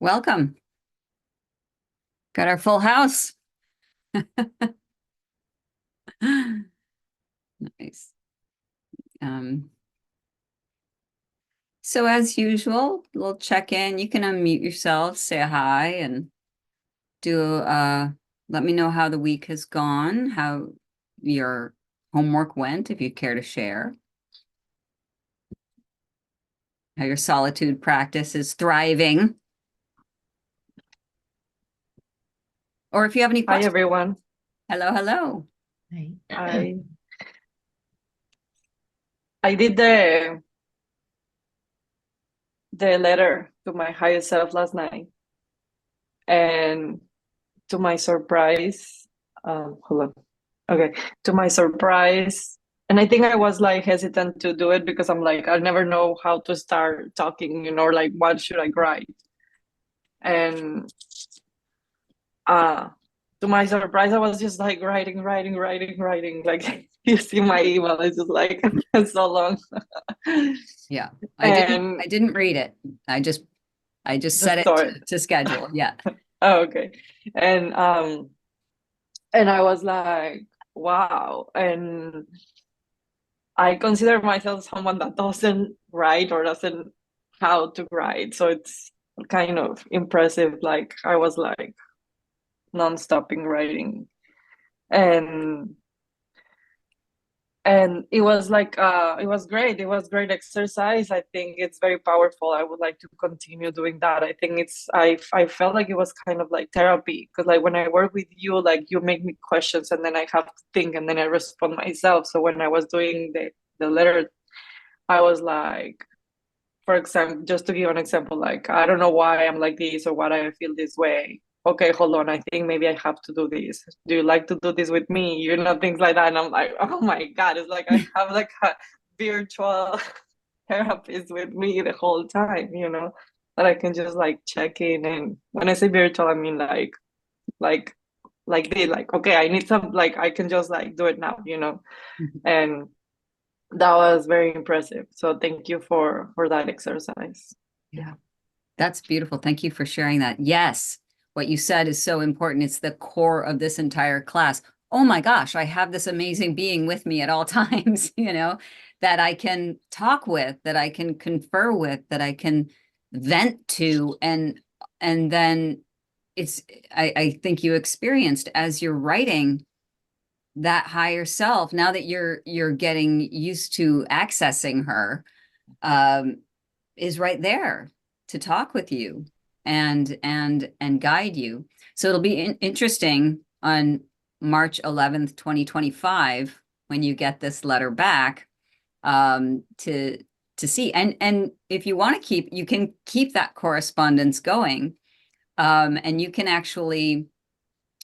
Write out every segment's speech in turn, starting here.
Welcome. Got our full house. Nice. Um, so as usual, we'll check in. You can unmute yourself, say hi, and do let me know how the week has gone, how your homework went, if you care to share, how your solitude practice is thriving, or if you have any Hi, questions. everyone. Hello, hello. I I did the letter to my higher self last night, and to my surprise, hold on. Okay, to my surprise, and I think I was like hesitant to do it because I'm like I never know how to start talking, like what should I write, and uh to my surprise, I was just like writing. Like you see my email, it's just like it's so long. Yeah, And I didn't read it. I just set just it saw it. to schedule. Yeah. Oh, okay. And and I was like, wow. And I consider myself someone that doesn't write or doesn't how to write. So it's kind of impressive. Like I was like non-stopping writing. And it was like it was great. It was great exercise. I think it's very powerful. I would like to continue doing that. I think I felt like it was kind of like therapy, because like when I work with you, like you make me questions and then I have to think and then I respond myself. So when I was doing the letter, I was like, for example, just to give an example, like I don't know why I'm like this or why I feel this way. Okay, hold on. I think maybe I have to do this. Do you like to do this with me? Things like that. And I'm like, oh my God, it's like I have like a virtual therapist with me the whole time, that I can just like check in. And when I say virtual, I mean like like this, like, okay, I need some, like I can just like do it now. And that was very impressive. So thank you for that exercise. Yeah. That's beautiful. Thank you for sharing that. Yes, what you said is so important. It's the core of this entire class. Oh my gosh, I have this amazing being with me at all times, that I can talk with, that I can confer with, that I can vent to. And then it's I think you experienced as you're writing that higher self, now that you're getting used to accessing her, um, is right there to talk with you and guide you. So it'll be interesting on March 11th, 2025, when you get this letter back, to see. And if you want to you can keep that correspondence going. And you can actually,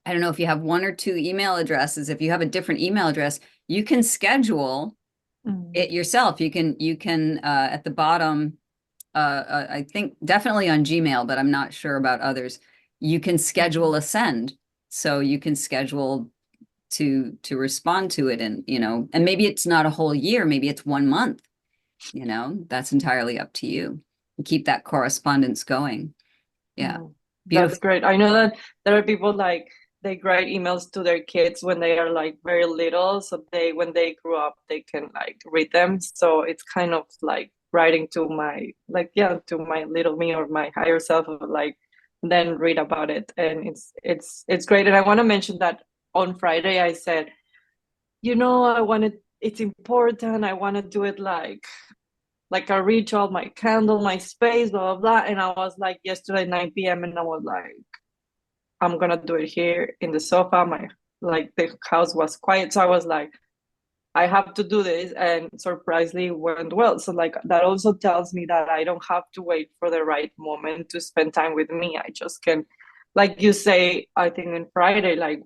I don't know if you have one or two email addresses. If you have a different email address, you can schedule Mm. it yourself. You can at the bottom, I think definitely on Gmail, but I'm not sure about others. You can schedule a send, so you can schedule to respond to it, and maybe it's not a whole year, maybe it's 1 month. That's entirely up to you. Keep that correspondence going. Yeah, Mm. That's beautiful. great. I know that there are people like they write emails to their kids when they are like very little, so when they grow up they can like read them. So it's kind of like writing to my, like, yeah, to my little me or my higher self, like then read about it. And it's great. And I want to mention that on Friday I said, I wanted, it's important, I want to do it like a ritual, my candle, my space, blah, blah, blah. And I was like, yesterday, 9 p.m., and I was like, I'm going to do it here in the sofa. Like, the house was quiet. So I was like, I have to do this. And surprisingly went well. So, like, that also tells me that I don't have to wait for the right moment to spend time with me. I just can, like you say, I think on Friday, like,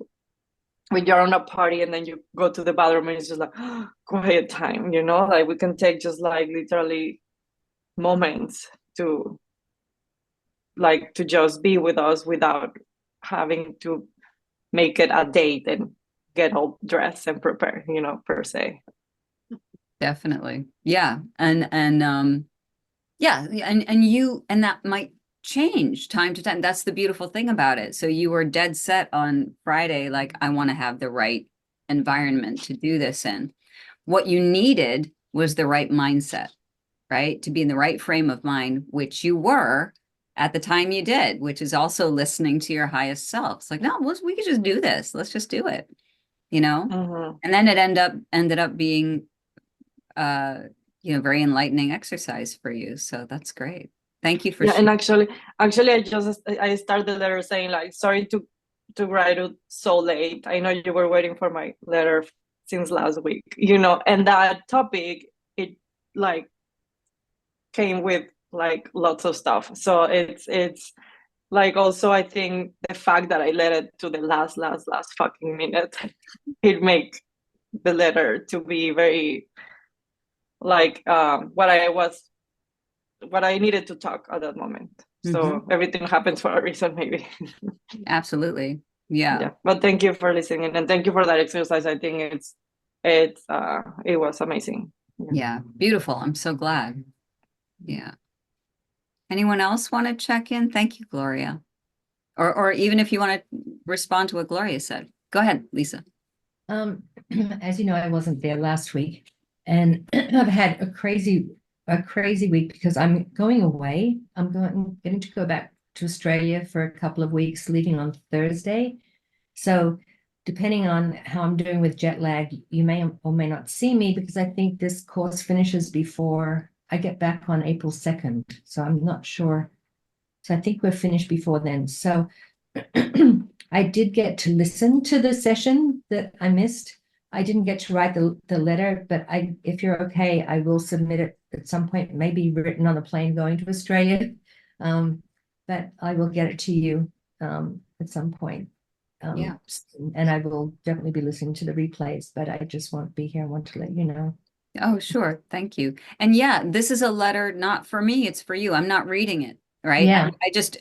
when you're on a party and then you go to the bathroom and it's just like quiet time, like we can take just like literally moments to to just be with us without having to make it a date and get all dressed and prepared, per se. Definitely. Yeah. And yeah, and that might change time to time. That's the beautiful thing about it. So you were dead set on Friday, like, I want to have the right environment to do this in. What you needed was the right mindset, right? To be in the right frame of mind, which you were at the time you did, which is also listening to your highest self. It's like, no, we could just do this. Let's just do it, you know? Mhm. And then it ended up being very enlightening exercise for you. So that's great. Thank you for Yeah, and sharing. actually, I started the letter saying like, sorry to write it so late. I know you were waiting for my letter since last week, and that topic, it like came with like lots of stuff. So it's like, also I think the fact that I let it to the last fucking minute, it make the letter to be very like what I needed to talk at that moment. Mhm. So everything happens for a reason, maybe. Absolutely. Yeah. Yeah. But thank you for listening, and thank you for that exercise. I think it was amazing. Yeah. Yeah. Beautiful. I'm so glad. Yeah. Anyone else want to check in? Thank you, Gloria. Or even if you want to respond to what Gloria said. Go ahead, Lisa. Um, as you know, I wasn't there last week, and I've had a crazy week because I'm going away. Getting to go back to Australia for a couple of weeks, leaving on Thursday. So, depending on how I'm doing with jet lag, you may or may not see me because I think this course finishes before I get back on April 2nd. So I'm not sure. So I think we're finished before then. So I did get to listen to the session that I missed. I didn't get to write the letter, but if you're okay, I will submit it at some point, maybe written on a plane going to Australia. But I will get it to you at some point. Yeah. And I will definitely be listening to the replays, but I just won't be here. I want to let you know. Oh, sure. Thank you. And yeah, this is a letter not for me, it's for you. I'm not reading it, right? Yeah,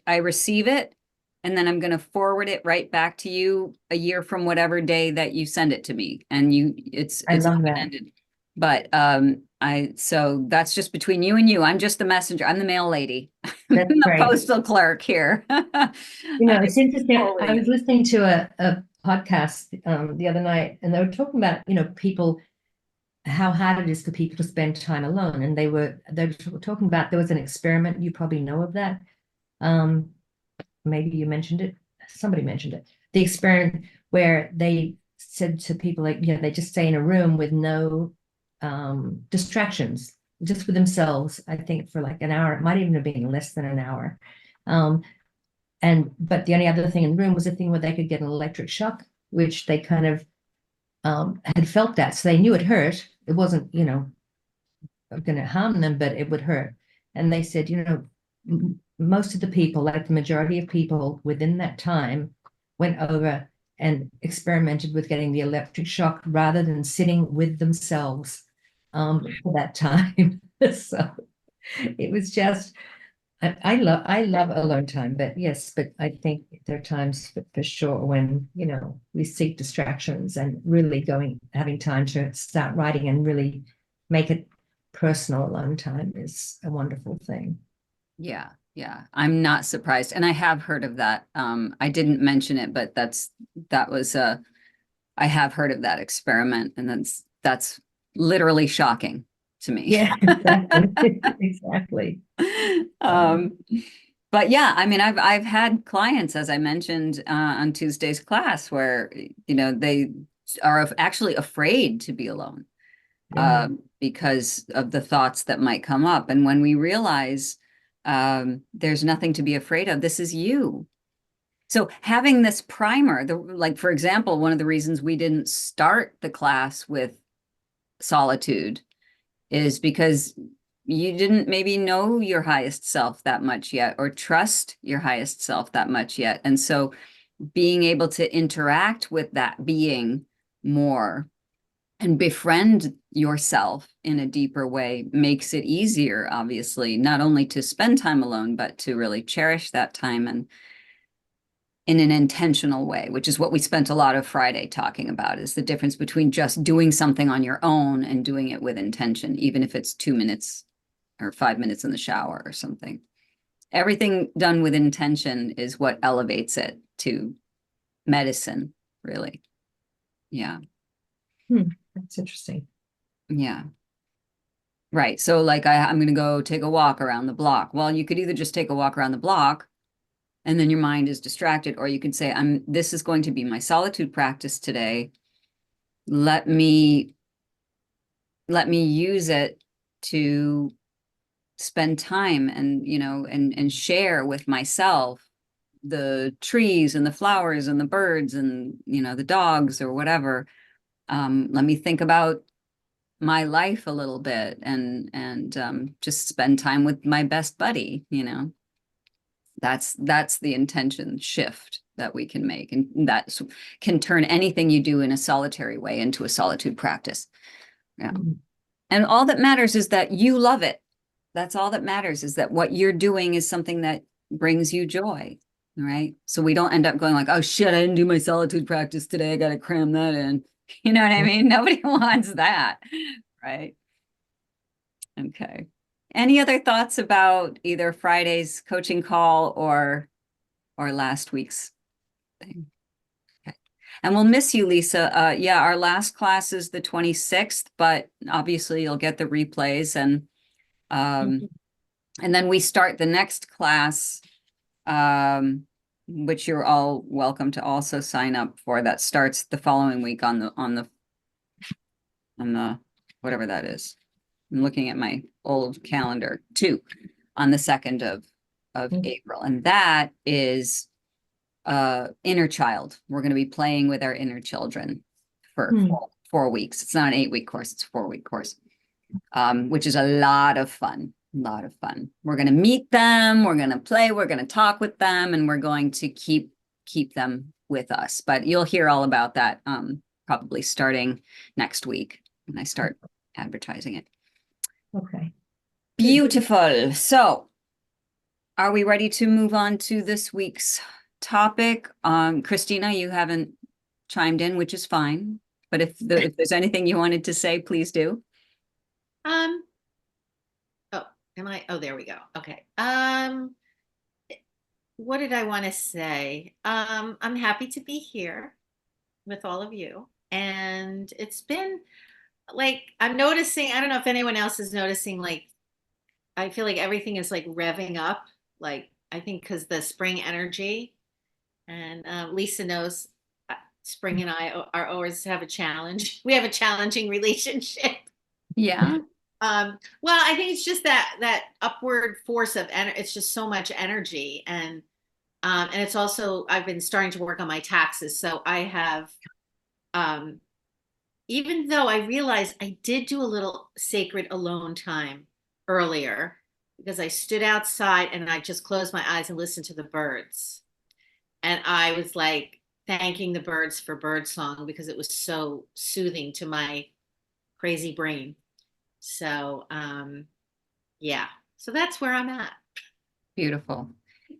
I receive it and then I'm going to forward it right back to you a year from whatever day that you send it to me. And I it's love that. open-ended. But so that's just between you and you. I'm just the messenger. I'm the mail lady. That's The great. postal clerk here. It's interesting. I was Forwarding listening to a podcast the other night, and they were talking about, people, how hard it is for people to spend time alone. And they were talking about, there was an experiment, you probably know of that. Um, Maybe you mentioned it, somebody mentioned it. The experiment where they said to people, like, they just stay in a room with no distractions, just with themselves, I think for like an hour. It might even have been less than an hour. But the only other thing in the room was a thing where they could get an electric shock, which they kind of had felt that. So they knew it hurt. It wasn't, going to harm them, but it would hurt. And they said, most of the people, like the majority of people within that time, went over and experimented with getting the electric shock rather than sitting with themselves for that time. So it was just, I love alone time, but yes, but I think there are times for sure when, we seek distractions, and really having time to start writing and really make it personal alone time is a wonderful thing. Yeah, yeah. I'm not surprised. And I have heard of that. I didn't mention it, but that was I have heard of that experiment, and that's literally shocking to me. Yeah, exactly. Exactly. Um, but yeah, I mean, I've had clients, as I mentioned on Tuesday's class, where they are actually afraid to be alone Yeah. because of the thoughts that might come up. And when we realize there's nothing to be afraid of, this is you. So having this primer, like for example, one of the reasons we didn't start the class with solitude is because you didn't maybe know your highest self that much yet, or trust your highest self that much yet. And so being able to interact with that being more and befriend yourself in a deeper way makes it easier, obviously, not only to spend time alone, but to really cherish that time and in an intentional way, which is what we spent a lot of Friday talking about, is the difference between just doing something on your own and doing it with intention, even if it's 2 minutes or 5 minutes in the shower or something. everything done with intention is what elevates it to medicine, really. Yeah. That's interesting. Yeah. Right. So like I'm going to go take a walk around the block. Well, you could either just take a walk around the block and then your mind is distracted, or you can say, this is going to be my solitude practice today. Let me use it to spend time and, and share with myself the trees and the flowers and the birds and, the dogs or whatever. Let me think about my life a little bit and just spend time with my best buddy. That's the intention shift that we can make, and that can turn anything you do in a solitary way into a solitude practice. Yeah. And all that matters is that you love it. That's all that matters, is that what you're doing is something that brings you joy, right? So we don't end up going like, oh shit, I didn't do my solitude practice today, I got to cram that in. You know what I mean? Nobody wants that, right? Okay. Any other thoughts about either Friday's coaching call or last week's thing? Okay. And we'll miss you, Lisa. Yeah, our last class is the 26th, but obviously you'll get the replays, and then we start the next class, which you're all welcome to also sign up for. That starts the following week on the whatever that is. I'm looking at my old calendar too, on the 2nd of April. And that is inner child. We're going to be playing with our inner children for 4 weeks. It's not an 8-week course, it's a 4-week course, which is a lot of fun. We're going to meet them, we're going to play, we're going to talk with them, and we're going to keep them with us. But you'll hear all about that probably starting next week when I start advertising it. Okay. Beautiful. So are we ready to move on to this week's topic? Christina, you haven't chimed in, which is fine. But if there's anything you wanted to say, please do. Oh, there we go. Okay. What did I want to say? I'm happy to be here with all of you. And it's been like, I'm noticing, I don't know if anyone else is noticing, like, I feel like everything is like revving up. Like, I think because the spring energy, and Lisa knows Spring and I are always have a challenge. We have a challenging relationship. Yeah. Well, I think it's just that upward force of energy. It's just so much energy, and it's also, I've been starting to work on my taxes, so I have, even though I realized I did do a little sacred alone time earlier, because I stood outside and I just closed my eyes and listened to the birds, and I was like thanking the birds for bird song because it was so soothing to my crazy brain. So, yeah, so that's where I'm at. Beautiful.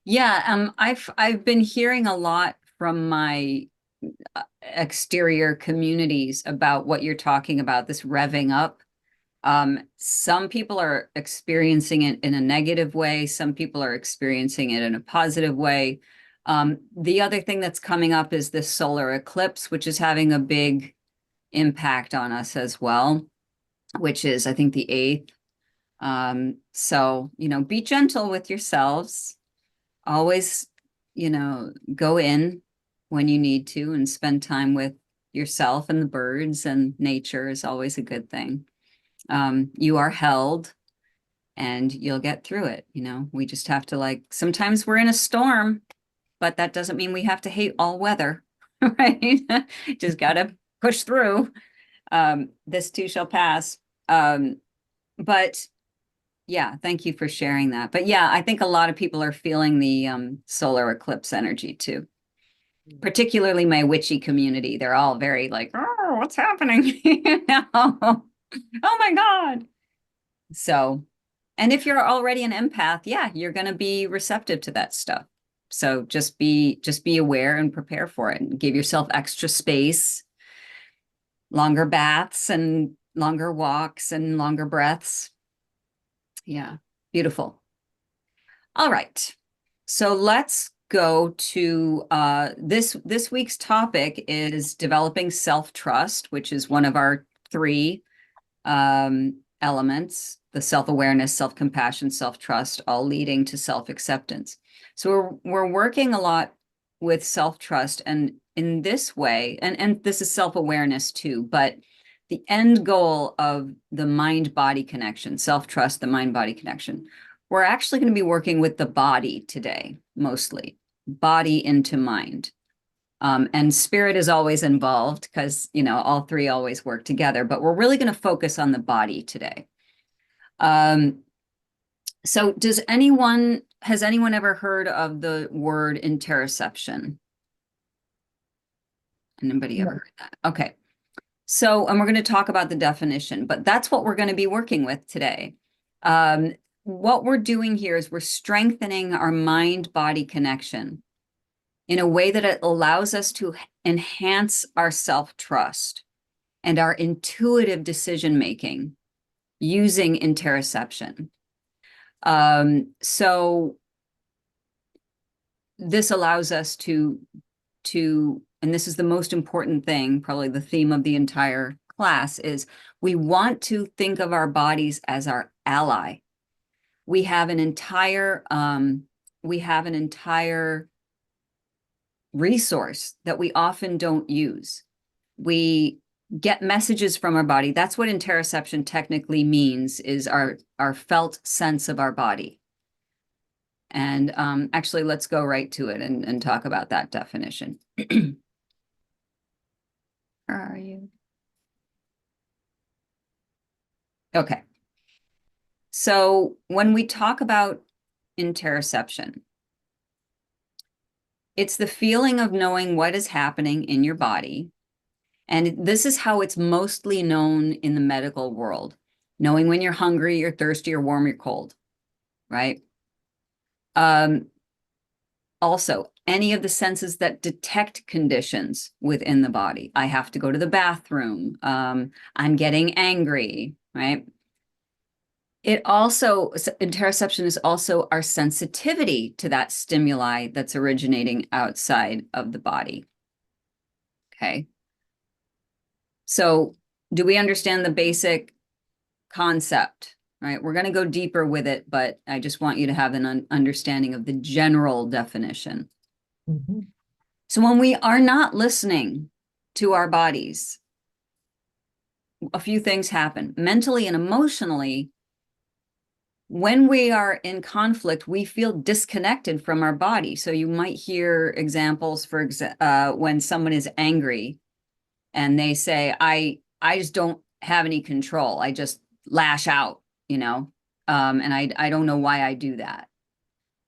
Yeah, I've been hearing a lot from my exterior communities about what you're talking about, this revving up. Some people are experiencing it in a negative way. Some people are experiencing it in a positive way. The other thing that's coming up is this solar eclipse, which is having a big impact on us as well, which is, I think, the 8th. So, be gentle with yourselves. Always, go in when you need to and spend time with yourself, and the birds and nature is always a good thing. You are held and you'll get through it. We just have to, sometimes we're in a storm, but that doesn't mean we have to hate all weather, right? Just got to push through. This too shall pass. But yeah, thank you for sharing that. But yeah, I think a lot of people are feeling the solar eclipse energy too, particularly my witchy community. They're all very like, oh, what's happening? Oh my God. So, and if you're already an empath, yeah, you're going to be receptive to that stuff. So just be aware and prepare for it, and give yourself extra space, longer baths and longer walks and longer breaths. Yeah, beautiful. All right. So let's go to this week's topic is developing self-trust, which is one of our three elements, the self-awareness, self-compassion, self-trust, all leading to self-acceptance. So we're working a lot with self-trust, and in this way, and this is self-awareness too, but the end goal of the mind-body connection, self-trust, the mind-body connection, we're actually going to be working with the body today, mostly body into mind. And spirit is always involved because, you know, all three always work together, but we're really going to focus on the body today. So has anyone ever heard of the word interoception? Anybody ever heard that? Okay. So, and we're going to talk about the definition, but that's what we're going to be working with today. What we're doing here is we're strengthening our mind-body connection in a way that it allows us to enhance our self-trust and our intuitive decision-making using interoception. So this allows us to, and this is the most important thing, probably the theme of the entire class, is we want to think of our bodies as our ally. We have an entire resource that we often don't use. We get messages from our body. That's what interoception technically means, is our felt sense of our body. And actually, let's go right to it and talk about that definition. Where are you? Okay. So when we talk about interoception, it's the feeling of knowing what is happening in your body. And this is how it's mostly known in the medical world. Knowing when you're hungry, you're thirsty, you're warm, you're cold, right? Also, any of the senses that detect conditions within the body. I have to go to the bathroom. I'm getting angry, right? Interoception is also our sensitivity to that stimuli that's originating outside of the body. Okay. So do we understand the basic concept, right? We're going to go deeper with it, but I just want you to have an understanding of the general definition. Mm-hmm. So when we are not listening to our bodies, a few things happen mentally and emotionally. When we are in conflict, we feel disconnected from our body. So you might hear examples when someone is angry and they say, I just don't have any control. I just lash out, you know, and I don't know why I do that.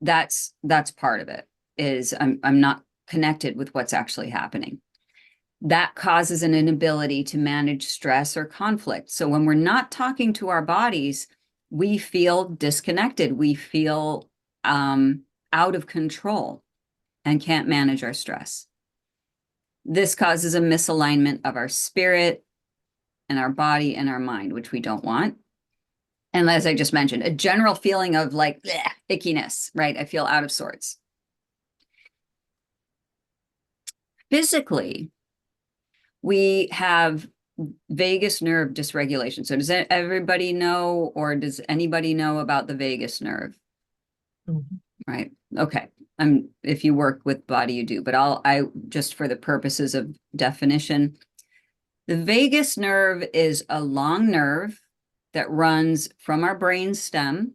That's part of it, is I'm not connected with what's actually happening. That causes an inability to manage stress or conflict. So when we're not talking to our bodies, we feel disconnected. We feel out of control and can't manage our stress. This causes a misalignment of our spirit and our body and our mind, which we don't want. And as I just mentioned, a general feeling of like bleh, ickiness, right? I feel out of sorts. Physically, we have vagus nerve dysregulation. So does everybody know, or does anybody know about the vagus nerve? Mm-hmm. Right. Okay. If you work with body, you do, but I just for the purposes of definition, the vagus nerve is a long nerve that runs from our brain stem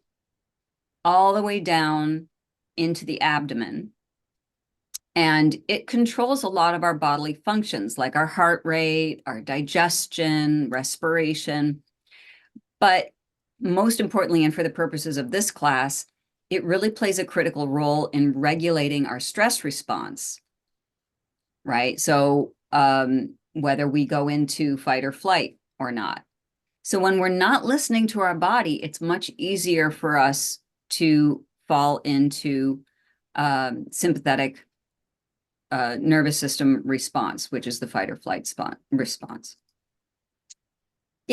all the way down into the abdomen. And it controls a lot of our bodily functions, like our heart rate, our digestion, respiration. But most importantly, and for the purposes of this class, it really plays a critical role in regulating our stress response, right? So whether we go into fight or flight or not. So when we're not listening to our body, it's much easier for us to fall into sympathetic nervous system response, which is the fight or flight response.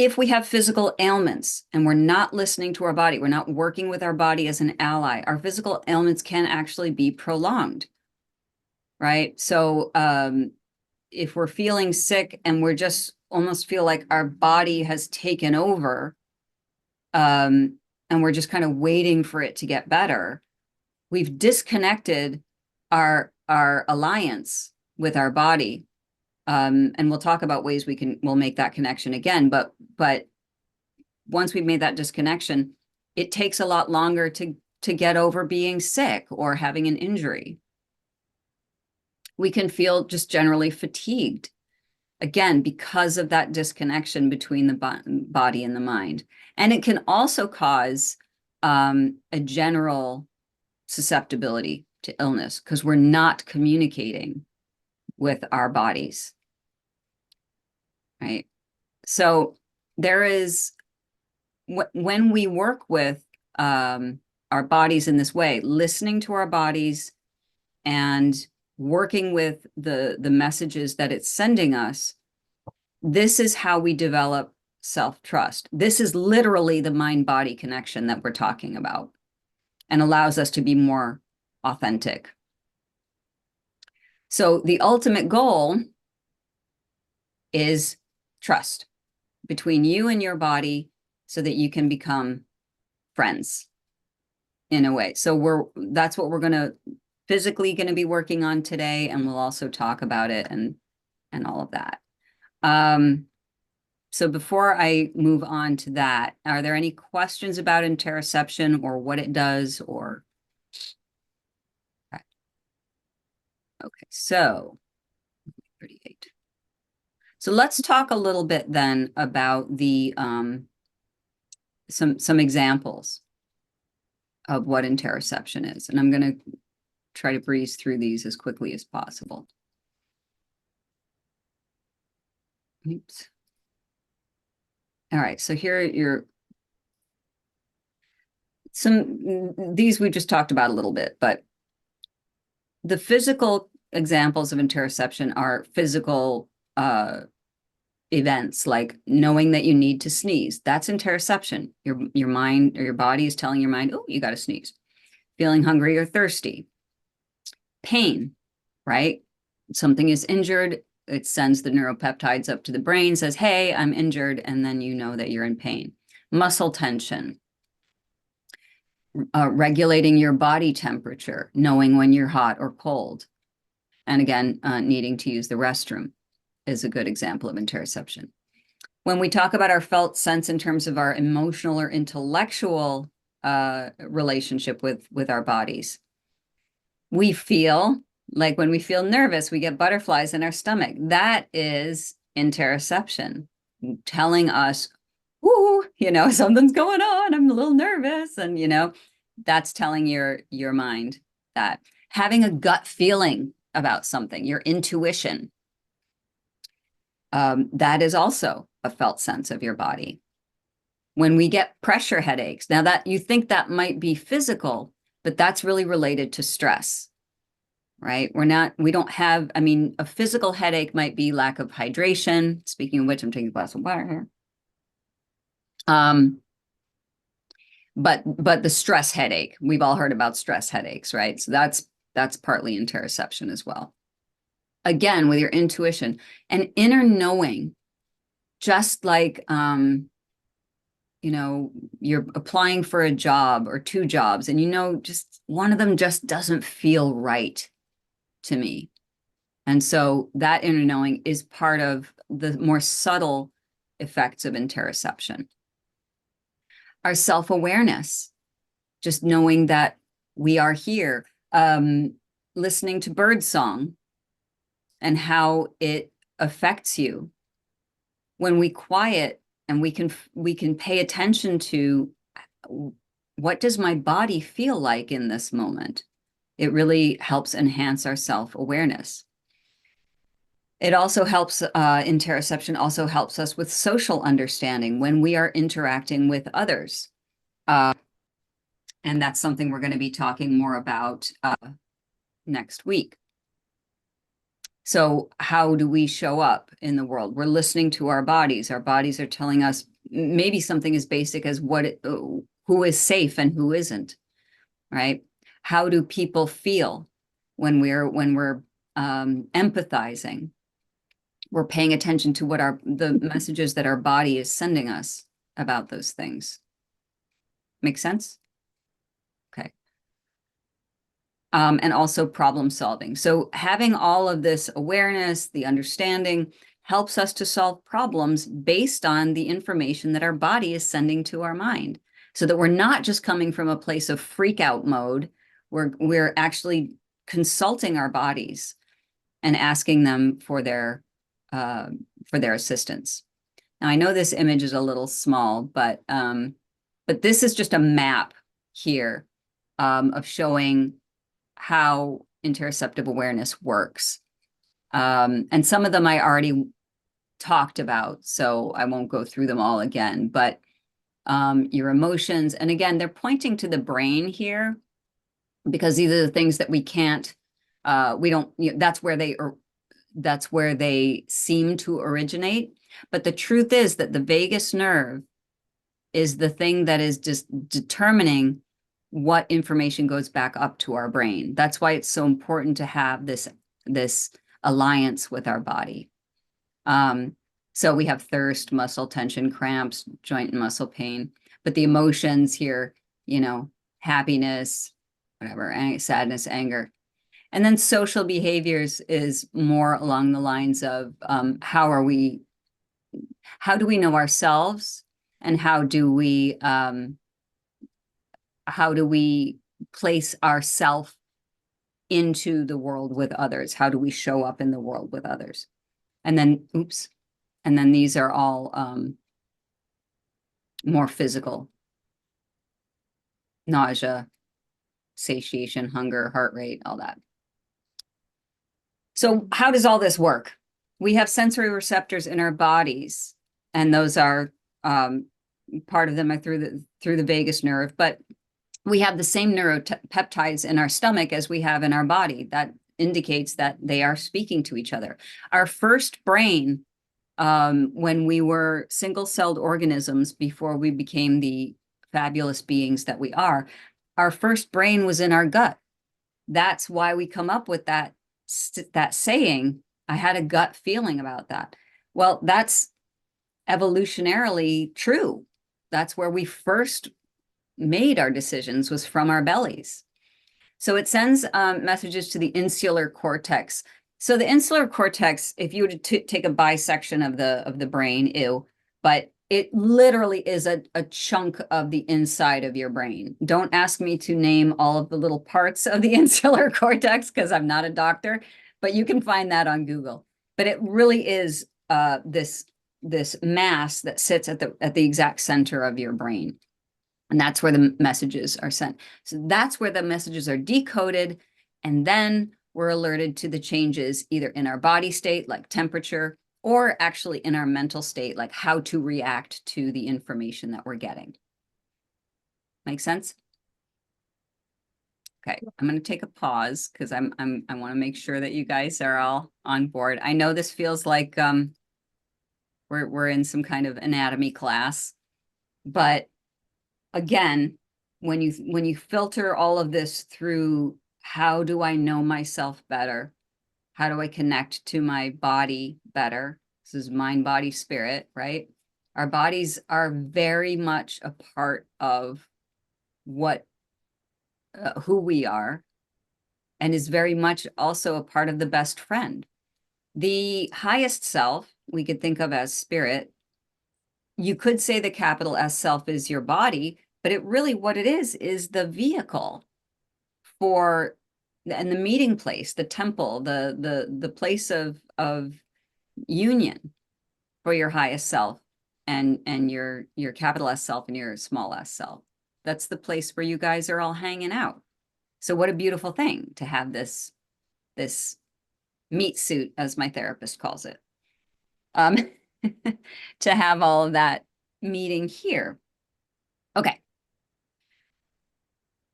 If we have physical ailments and we're not listening to our body, we're not working with our body as an ally, our physical ailments can actually be prolonged, right? So if we're feeling sick and we're just almost feel like our body has taken over, and we're just kind of waiting for it to get better, we've disconnected our alliance with our body. And we'll talk about ways we'll make that connection again. But once we've made that disconnection, it takes a lot longer to get over being sick or having an injury. We can feel just generally fatigued, again, because of that disconnection between the body and the mind. And it can also cause a general susceptibility to illness because we're not communicating with our bodies, right? So there is, when we work with our bodies in this way, listening to our bodies and working with the messages that it's sending us, this is how we develop self-trust. This is literally the mind-body connection that we're talking about and allows us to be more authentic. So the ultimate goal is trust between you and your body so that you can become friends in a way. So that's what we're physically going to be working on today, and we'll also talk about it and all of that. So before I move on to that, are there any questions about interoception or what it does or? Okay, so 38. So let's talk a little bit then about the some examples of what interoception is. And I'm going to try to breeze through these as quickly as possible. Oops. All right, so here are these we just talked about a little bit, but the physical examples of interoception are physical events like knowing that you need to sneeze. That's interoception. Your mind or your body is telling your mind, oh, you got to sneeze. Feeling hungry or thirsty. Pain, right? Something is injured. It sends the neuropeptides up to the brain, says, hey, I'm injured. And then you know that you're in pain. Muscle tension. Regulating your body temperature, knowing when you're hot or cold. And again, needing to use the restroom is a good example of interoception. When we talk about our felt sense in terms of our emotional or intellectual relationship with our bodies, we feel like when we feel nervous, we get butterflies in our stomach. That is interoception, telling us, ooh, something's going on. I'm a little nervous. And, that's telling your mind that. Having a gut feeling about something, your intuition, that is also a felt sense of your body. When we get pressure headaches, now that you think that might be physical, but that's really related to stress, right? We don't have, a physical headache might be lack of hydration. Speaking of which, I'm taking a glass of water here. But the stress headache, we've all heard about stress headaches, right? So that's partly interoception as well. Again, with your intuition and inner knowing, just like, you're applying for a job or two jobs and just one of them just doesn't feel right to me. And so that inner knowing is part of the more subtle effects of interoception. Our self-awareness, just knowing that we are here, listening to birdsong and how it affects you. When we quiet and we can pay attention to what does my body feel like in this moment, it really helps enhance our self-awareness. It also helps, interoception also helps us with social understanding when we are interacting with others. And that's something we're going to be talking more about next week. So how do we show up in the world? We're listening to our bodies. Our bodies are telling us maybe something as basic as who is safe and who isn't, right? How do people feel when we're empathizing? We're paying attention to what the messages that our body is sending us about those things. Make sense? Okay. And also problem solving. So having all of this awareness, the understanding, helps us to solve problems based on the information that our body is sending to our mind, so that we're not just coming from a place of freak out mode. We're actually consulting our bodies and asking them for their assistance. Now, I know this image is a little small, but this is just a map here of showing how interoceptive awareness works. And some of them I already talked about, so I won't go through them all again, but your emotions, and again, they're pointing to the brain here, because these are the things that we can't, we don't, that's where they seem to originate. But the truth is that the vagus nerve is the thing that is just determining what information goes back up to our brain. That's why it's so important to have this alliance with our body. So we have thirst, muscle tension, cramps, joint and muscle pain, but the emotions here, happiness, whatever, sadness, anger. And then social behaviors is more along the lines of how do we know ourselves, and how do we place ourself into the world with others? How do we show up in the world with others? And then, these are all more physical: nausea, satiation, hunger, heart rate, all that. So how does all this work? We have sensory receptors in our bodies, and those are part of them are through the vagus nerve, but we have the same neuropeptides in our stomach as we have in our body. That indicates that they are speaking to each other. Our first brain, when we were single-celled organisms before we became the fabulous beings that we are, our first brain was in our gut. That's why we come up with that saying, I had a gut feeling about that. Well, that's evolutionarily true. That's where we first made our decisions, was from our bellies. So it sends messages to the insular cortex. So the insular cortex, if you were to take a bisection of the brain, but it literally is a chunk of the inside of your brain. Don't ask me to name all of the little parts of the insular cortex, because I'm not a doctor, but you can find that on Google. But it really is this mass that sits at the exact center of your brain. And that's where the messages are sent. So that's where the messages are decoded. And then we're alerted to the changes either in our body state, like temperature, or actually in our mental state, like how to react to the information that we're getting. Make sense? Okay, I'm going to take a pause because I want to make sure that you guys are all on board. I know this feels like we're in some kind of anatomy class, but again, when you filter all of this through, how do I know myself better? How do I connect to my body better? This is mind, body, spirit, right? Our bodies are very much a part of who we are, and is very much also a part of the best friend. The highest self we could think of as spirit. You could say the capital S self is your body, but what it is the vehicle for, and the meeting place, the temple, the place of union for your highest self and your capital S self and your small s self. That's the place where you guys are all hanging out. So what a beautiful thing to have this meat suit, as my therapist calls it, to have all of that meeting here. Okay.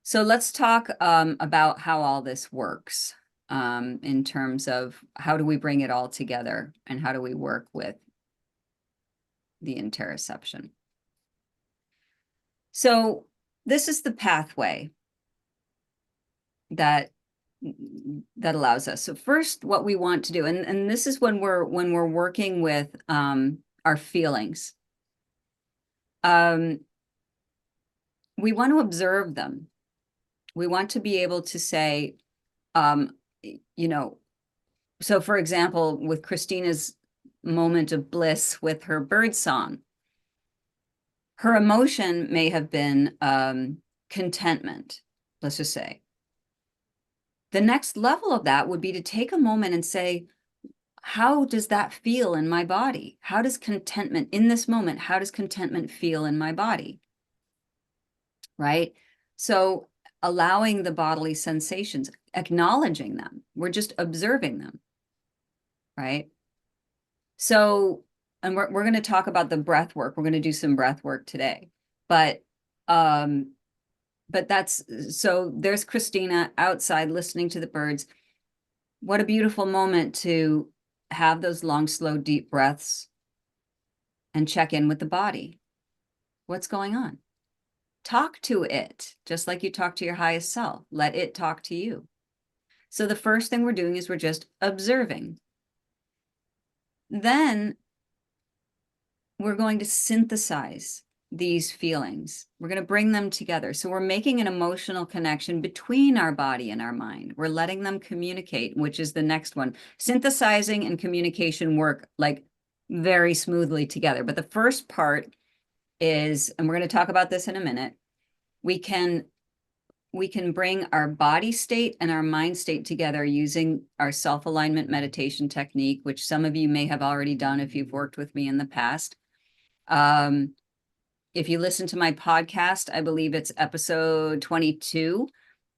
So let's talk about how all this works. in terms of how do we bring it all together and how do we work with the interoception. So this is the pathway that allows us. So first, what we want to do, and this is when we're working with our feelings. We want to observe them. We want to be able to say, you know, so for example, with Christina's moment of bliss with her bird song, her emotion may have been contentment, let's just say. The next level of that would be to take a moment and say, how does that feel in my body? How does contentment in this moment, how does contentment feel in my body? Right? So allowing the bodily sensations, acknowledging them. We're just observing them. Right? So, and we're going to talk about the breath work. We're going to do some breath work today. But that's, so there's Christina outside listening to the birds. What a beautiful moment to have those long, slow, deep breaths and check in with the body. What's going on? Talk to it, just like you talk to your highest self. Let it talk to you. So the first thing we're doing is we're just observing. Then we're going to synthesize these feelings. We're going to bring them together. So we're making an emotional connection between our body and our mind. We're letting them communicate, which is the next one. Synthesizing and communication work like very smoothly together. But the first part is, and we're going to talk about this in a minute, we can bring our body state and our mind state together using our self-alignment meditation technique, which some of you may have already done if you've worked with me in the past. If you listen to my podcast, I believe it's episode 22,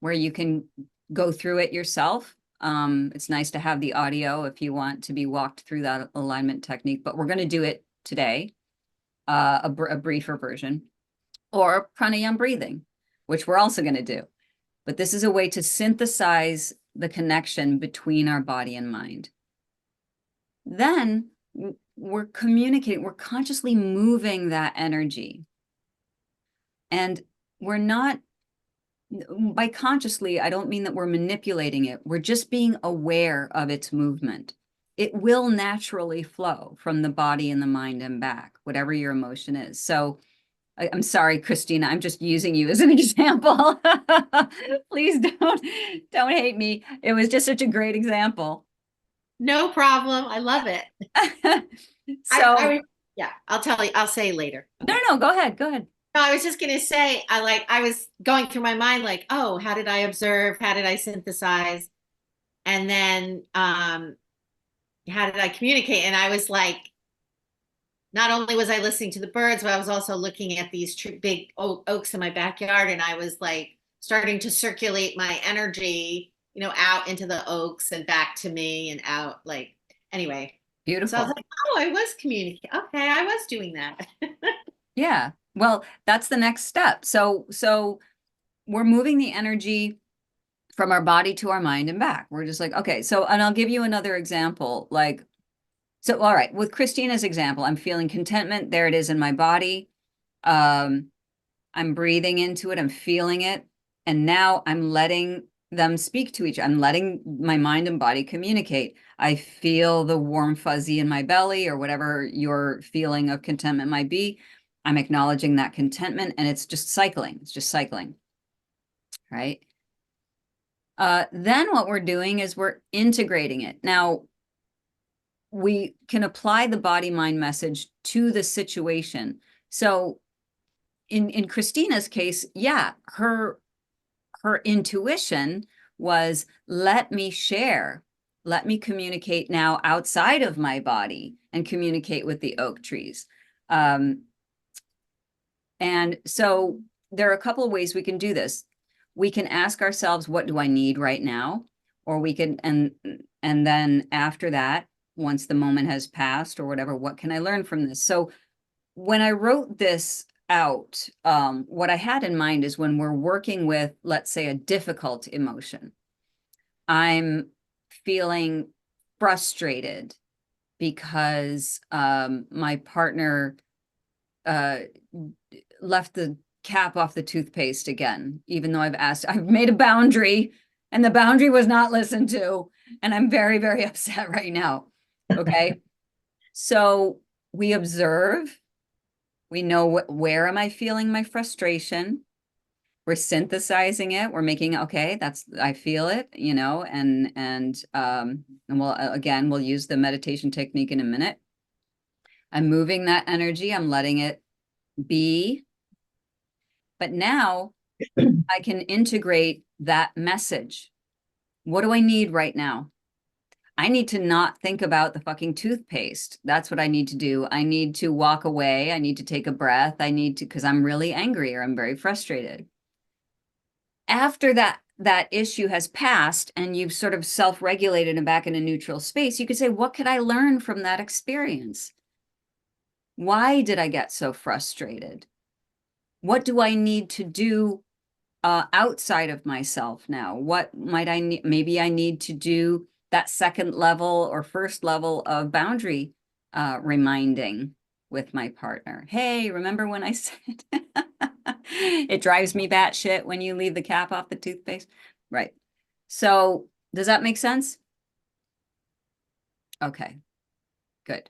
where you can go through it yourself. It's nice to have the audio if you want to be walked through that alignment technique, but we're going to do it today, a briefer version, or pranayama breathing, which we're also going to do. But this is a way to synthesize the connection between our body and mind. Then we're communicating, we're consciously moving that energy. And we're not, by consciously, I don't mean that we're manipulating it. We're just being aware of its movement. It will naturally flow from the body and the mind and back, whatever your emotion is. So I'm sorry, Christina, I'm just using you as an example. Please don't hate me. It was just such a great example. No problem. I love it. So yeah, I'll say later. No, go ahead. No, I was just gonna say, I was going through my mind like, oh, how did I observe? How did I synthesize? And then how did I communicate? And I was like, not only was I listening to the birds, but I was also looking at these big oaks in my backyard, and I was like starting to circulate my energy, out into the oaks and back to me and out. Like, anyway. Beautiful. So I was like, oh, I was communicating. Okay, I was doing that. Yeah. Well, that's the next step. So we're moving the energy from our body to our mind and back. We're just like, okay, so, and I'll give you another example. Like, so, all right, with Christina's example, I'm feeling contentment. There it is in my body. I'm breathing into it. I'm feeling it. And now I'm letting them speak to each other. I'm letting my mind and body communicate. I feel the warm fuzzy in my belly or whatever your feeling of contentment might be. I'm acknowledging that contentment, and it's just cycling. It's just cycling, right? Then what we're doing is we're integrating it. Now, we can apply the body-mind message to the situation. So in Christina's case, yeah, her intuition was, let me share, let me communicate now outside of my body and communicate with the oak trees. And so there are a couple of ways we can do this. We can ask ourselves, what do I need right now? Or we can, and then after that, once the moment has passed or whatever, what can I learn from this? So when I wrote this out, what I had in mind is when we're working with, let's say, a difficult emotion, I'm feeling frustrated because my partner left the cap off the toothpaste again, even though I've made a boundary and the boundary was not listened to. And I'm very, very upset right now. Okay. So we observe, we know where am I feeling my frustration? We're synthesizing it. We're making, okay, I feel it, you know, and we'll, again, we'll use the meditation technique in a minute. I'm moving that energy. I'm letting it be. But now I can integrate that message. What do I need right now? I need to not think about the fucking toothpaste. That's what I need to do. I need to walk away. I need to take a breath. I need to, because I'm really angry or I'm very frustrated. After that issue has passed and you've sort of self-regulated and back in a neutral space, you could say, what could I learn from that experience? Why did I get so frustrated? What do I need to do outside of myself now? What might I need? Maybe I need to do that second level or first level of boundary reminding with my partner. Hey, remember when I said it drives me batshit when you leave the cap off the toothpaste? Right. So does that make sense? Okay, good.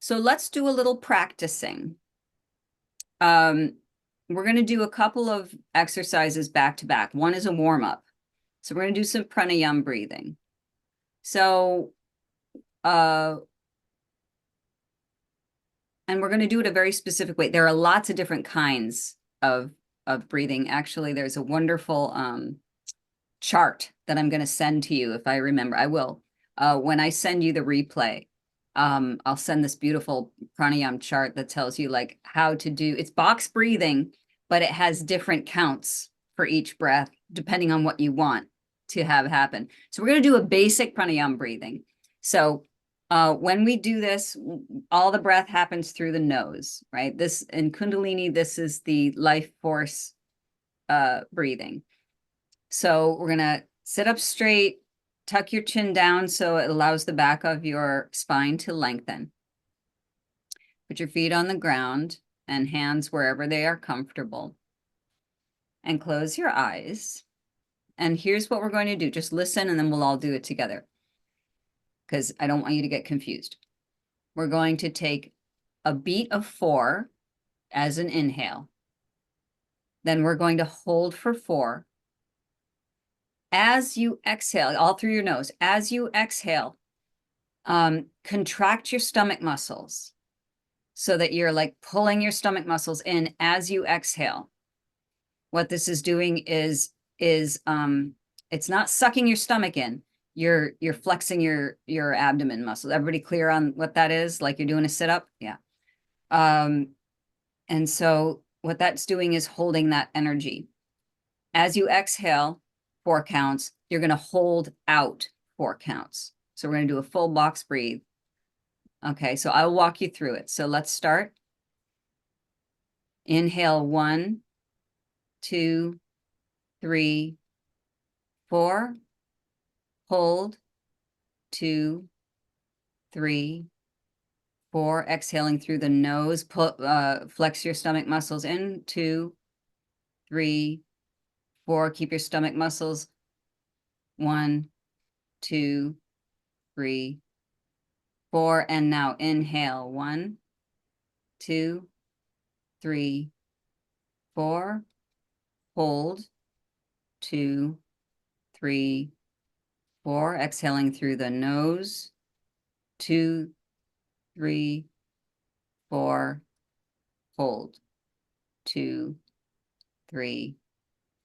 So let's do a little practicing. We're going to do a couple of exercises back to back. One is a warm up. So we're going to do some pranayama breathing. So, and we're going to do it a very specific way. There are lots of different kinds of breathing. Actually, there's a wonderful chart that I'm going to send to you if I remember. I will. When I send you the replay, I'll send this beautiful pranayama chart that tells you like how to do, it's box breathing, but it has different counts for each breath, depending on what you want to have happen. So we're going to do a basic pranayama breathing. So when we do this, all the breath happens through the nose, right? This in Kundalini, this is the life force breathing. So we're going to sit up straight, tuck your chin down so it allows the back of your spine to lengthen. Put your feet on the ground and hands wherever they are comfortable. And close your eyes. And here's what we're going to do. Just listen and then we'll all do it together, because I don't want you to get confused. We're going to take a beat of 4 as an inhale. Then we're going to hold for 4. As you exhale, all through your nose, as you exhale, contract your stomach muscles so that you're like pulling your stomach muscles in as you exhale. What this is doing is it's not sucking your stomach in. You're flexing your abdomen muscles. Everybody clear on what that is? Like you're doing a sit-up? Yeah. And so what that's doing is holding that energy. As you exhale 4 counts, you're going to hold out 4 counts. So we're going to do a full box breathe. Okay, so I'll walk you through it. So let's start. Inhale 1, 2, 3, 4. Hold 2, 3, 4. Exhaling through the nose. Flex your stomach muscles in. 2, 3, 4. Keep your stomach muscles. 1, 2, 3, 4. And now inhale 1, 2, 3, 4. Hold 2, 3, 4. Exhaling through the nose. 2, 3, 4. Hold 2, 3,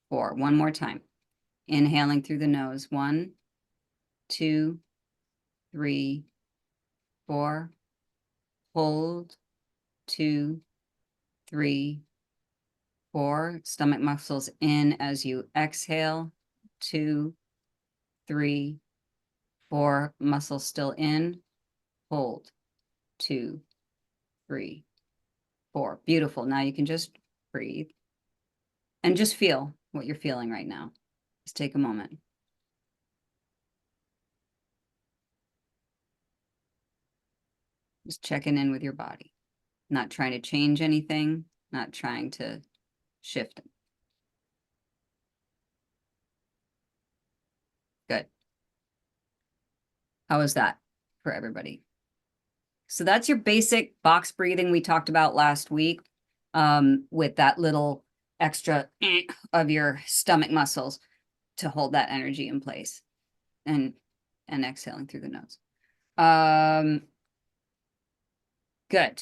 4. One more time. Inhaling through the nose. 1, 2, 3, 4. Hold 2, 3, 4. Stomach muscles in as you exhale. 2, 3, 4. Muscles still in. Hold 2, 3, 4. Beautiful. Now you can just breathe and just feel what you're feeling right now. Just take a moment. Just checking in with your body, not trying to change anything, not trying to shift it. Good. How was that for everybody? So that's your basic box breathing we talked about last week, with that little extra of your stomach muscles to hold that energy in place, and exhaling through the nose. Good.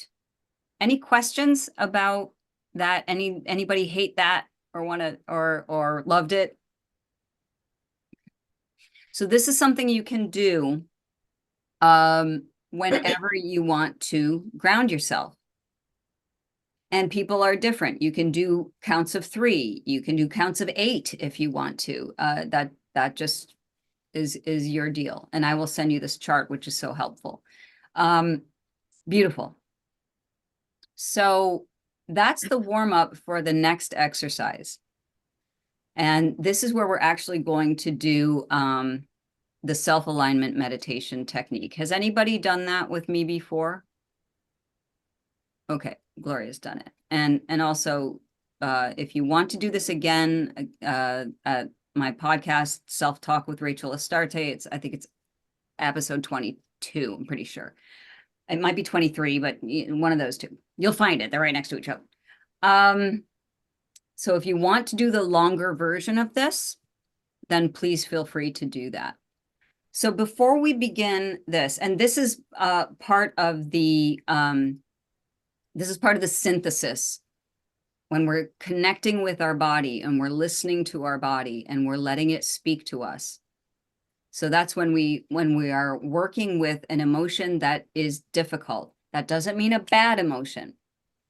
Any questions about that? Anybody hate that or want to or loved it? So this is something you can do whenever you want to ground yourself. And people are different. You can do counts of 3. You can do counts of 8 if you want to. That just is your deal. And I will send you this chart, which is so helpful. Beautiful. So that's the warm up for the next exercise. And this is where we're actually going to do the self-alignment meditation technique. Has anybody done that with me before? Okay, Gloria's done it. And also, if you want to do this again, at my podcast, Self-Talk with Rachel Astarte, I think it's episode 22, I'm pretty sure. It might be 23, but one of those two. You'll find it. They're right next to each other. So if you want to do the longer version of this, then please feel free to do that. So before we begin this, and this is part of the synthesis, when we're connecting with our body and we're listening to our body and we're letting it speak to us. So that's when we are working with an emotion that is difficult. That doesn't mean a bad emotion.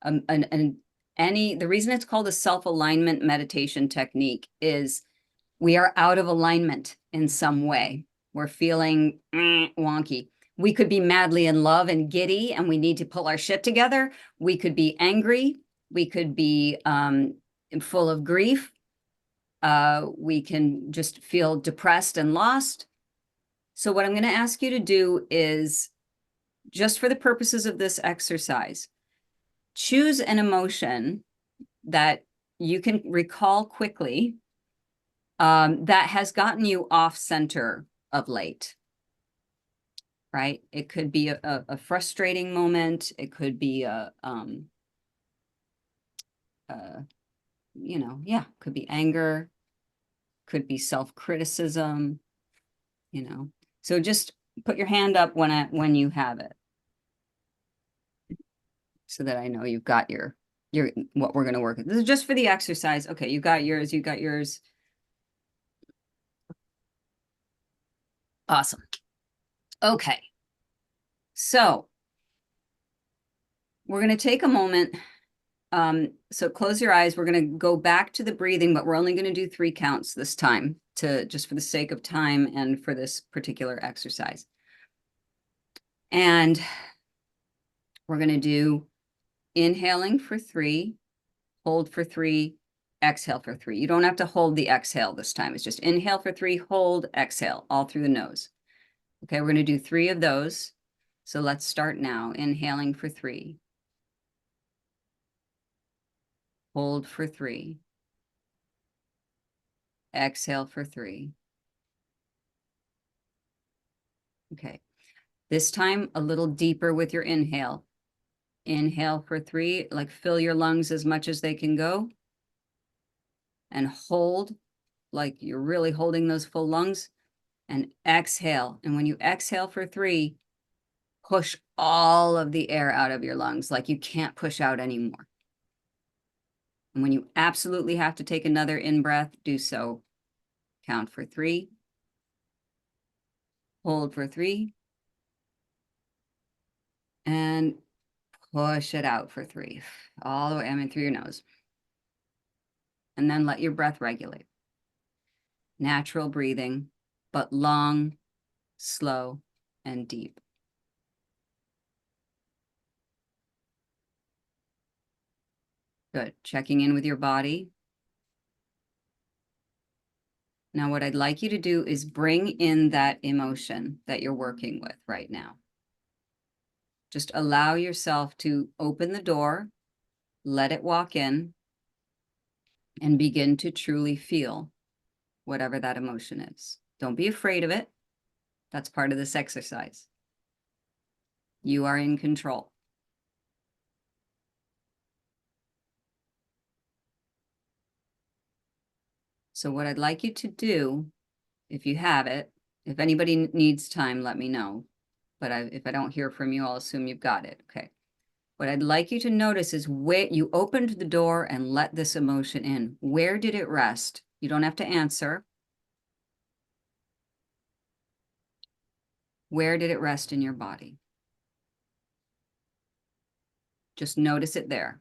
The reason it's called a self-alignment meditation technique is we are out of alignment in some way. We're feeling wonky. We could be madly in love and giddy, and we need to pull our shit together. We could be angry. We could be full of grief. We can just feel depressed and lost. So what I'm going to ask you to do is, just for the purposes of this exercise, choose an emotion that you can recall quickly that has gotten you off center of late, right? It could be a frustrating moment. It could be could be anger, could be self-criticism, So just put your hand up when you have it, so that I know you've got your what we're going to work with. This is just for the exercise. Okay, you got yours. You got yours. Awesome. Okay. So we're going to take a moment. So close your eyes. We're going to go back to the breathing, but we're only going to do 3 counts this time, just for the sake of time and for this particular exercise. And we're going to do inhaling for 3, hold for 3, exhale for 3. You don't have to hold the exhale this time. It's just inhale for 3, hold, exhale, all through the nose. Okay, we're going to do 3 of those. So let's start now. Inhaling for 3. Hold for 3. Exhale for 3. Okay. This time, a little deeper with your inhale. Inhale for 3, like fill your lungs as much as they can go. And hold, like you're really holding those full lungs. And exhale. And when you exhale for 3, push all of the air out of your lungs, like you can't push out anymore. And when you absolutely have to take another in-breath, do so. Count for 3. Hold for 3. And push it out for 3. All the way, through your nose. And then let your breath regulate. Natural breathing, but long, slow, and deep. Good. Checking in with your body. Now, what I'd like you to do is bring in that emotion that you're working with right now. Just allow yourself to open the door, let it walk in, and begin to truly feel whatever that emotion is. Don't be afraid of it. That's part of this exercise. You are in control. So what I'd like you to do, if you have it, if anybody needs time, let me know. But if I don't hear from you, I'll assume you've got it. Okay. What I'd like you to notice is where you opened the door and let this emotion in. Where did it rest? You don't have to answer. Where did it rest in your body? Just notice it there.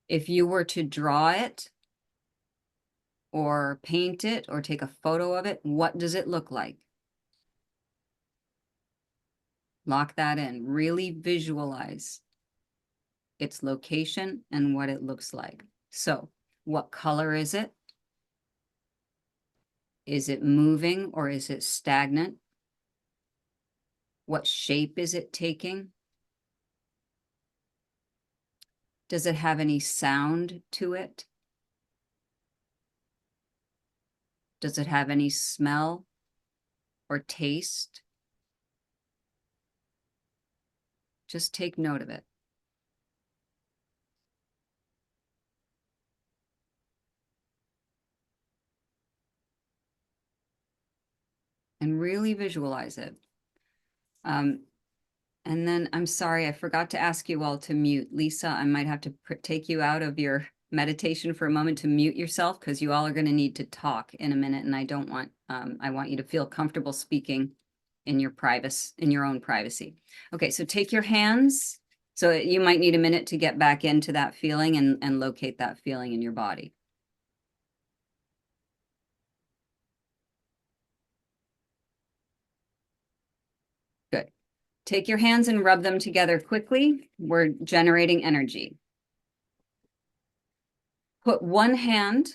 If you were to draw it or paint it or take a photo of it, what does it look like? Lock that in. Really visualize its location and what it looks like. So, what color is it? Is it moving or is it stagnant? What shape is it taking? Does it have any sound to it? Does it have any smell or taste? Just take note of it. And really visualize it. And then I'm sorry, I forgot to ask you all to mute. Lisa, I might have to take you out of your meditation for a moment to mute yourself because you all are going to need to talk in a minute. And I don't want, I want you to feel comfortable speaking in your own privacy. Okay, so take your hands. So you might need a minute to get back into that feeling and locate that feeling in your body. Good. Take your hands and rub them together quickly. We're generating energy. Put one hand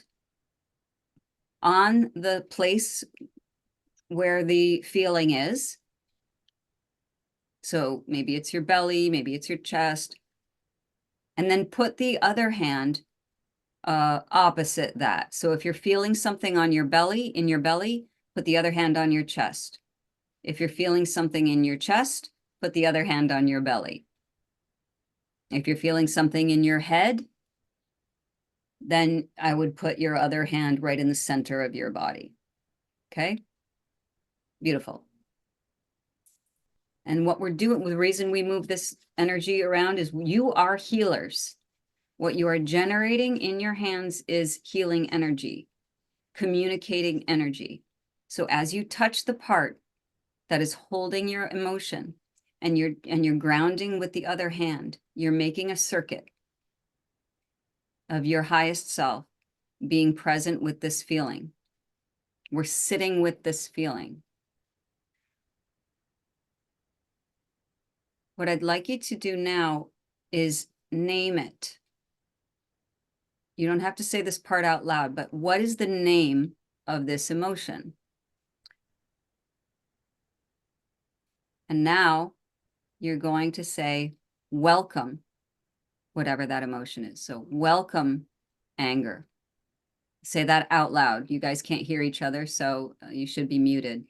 on the place where the feeling is. So maybe it's your belly, maybe it's your chest. And then put the other hand opposite that. So if you're feeling something on your belly, put the other hand on your chest. If you're feeling something in your chest, put the other hand on your belly. If you're feeling something in your head, then I would put your other hand right in the center of your body. Okay? Beautiful. And what we're doing, the reason we move this energy around is you are healers. What you are generating in your hands is healing energy, communicating energy. So as you touch the part that is holding your emotion and you're grounding with the other hand, you're making a circuit of your highest self being present with this feeling. We're sitting with this feeling. What I'd like you to do now is name it. You don't have to say this part out loud, but what is the name of this emotion? And now you're going to say, welcome, whatever that emotion is. So welcome, anger. Say that out loud. You guys can't hear each other, so you should be muted.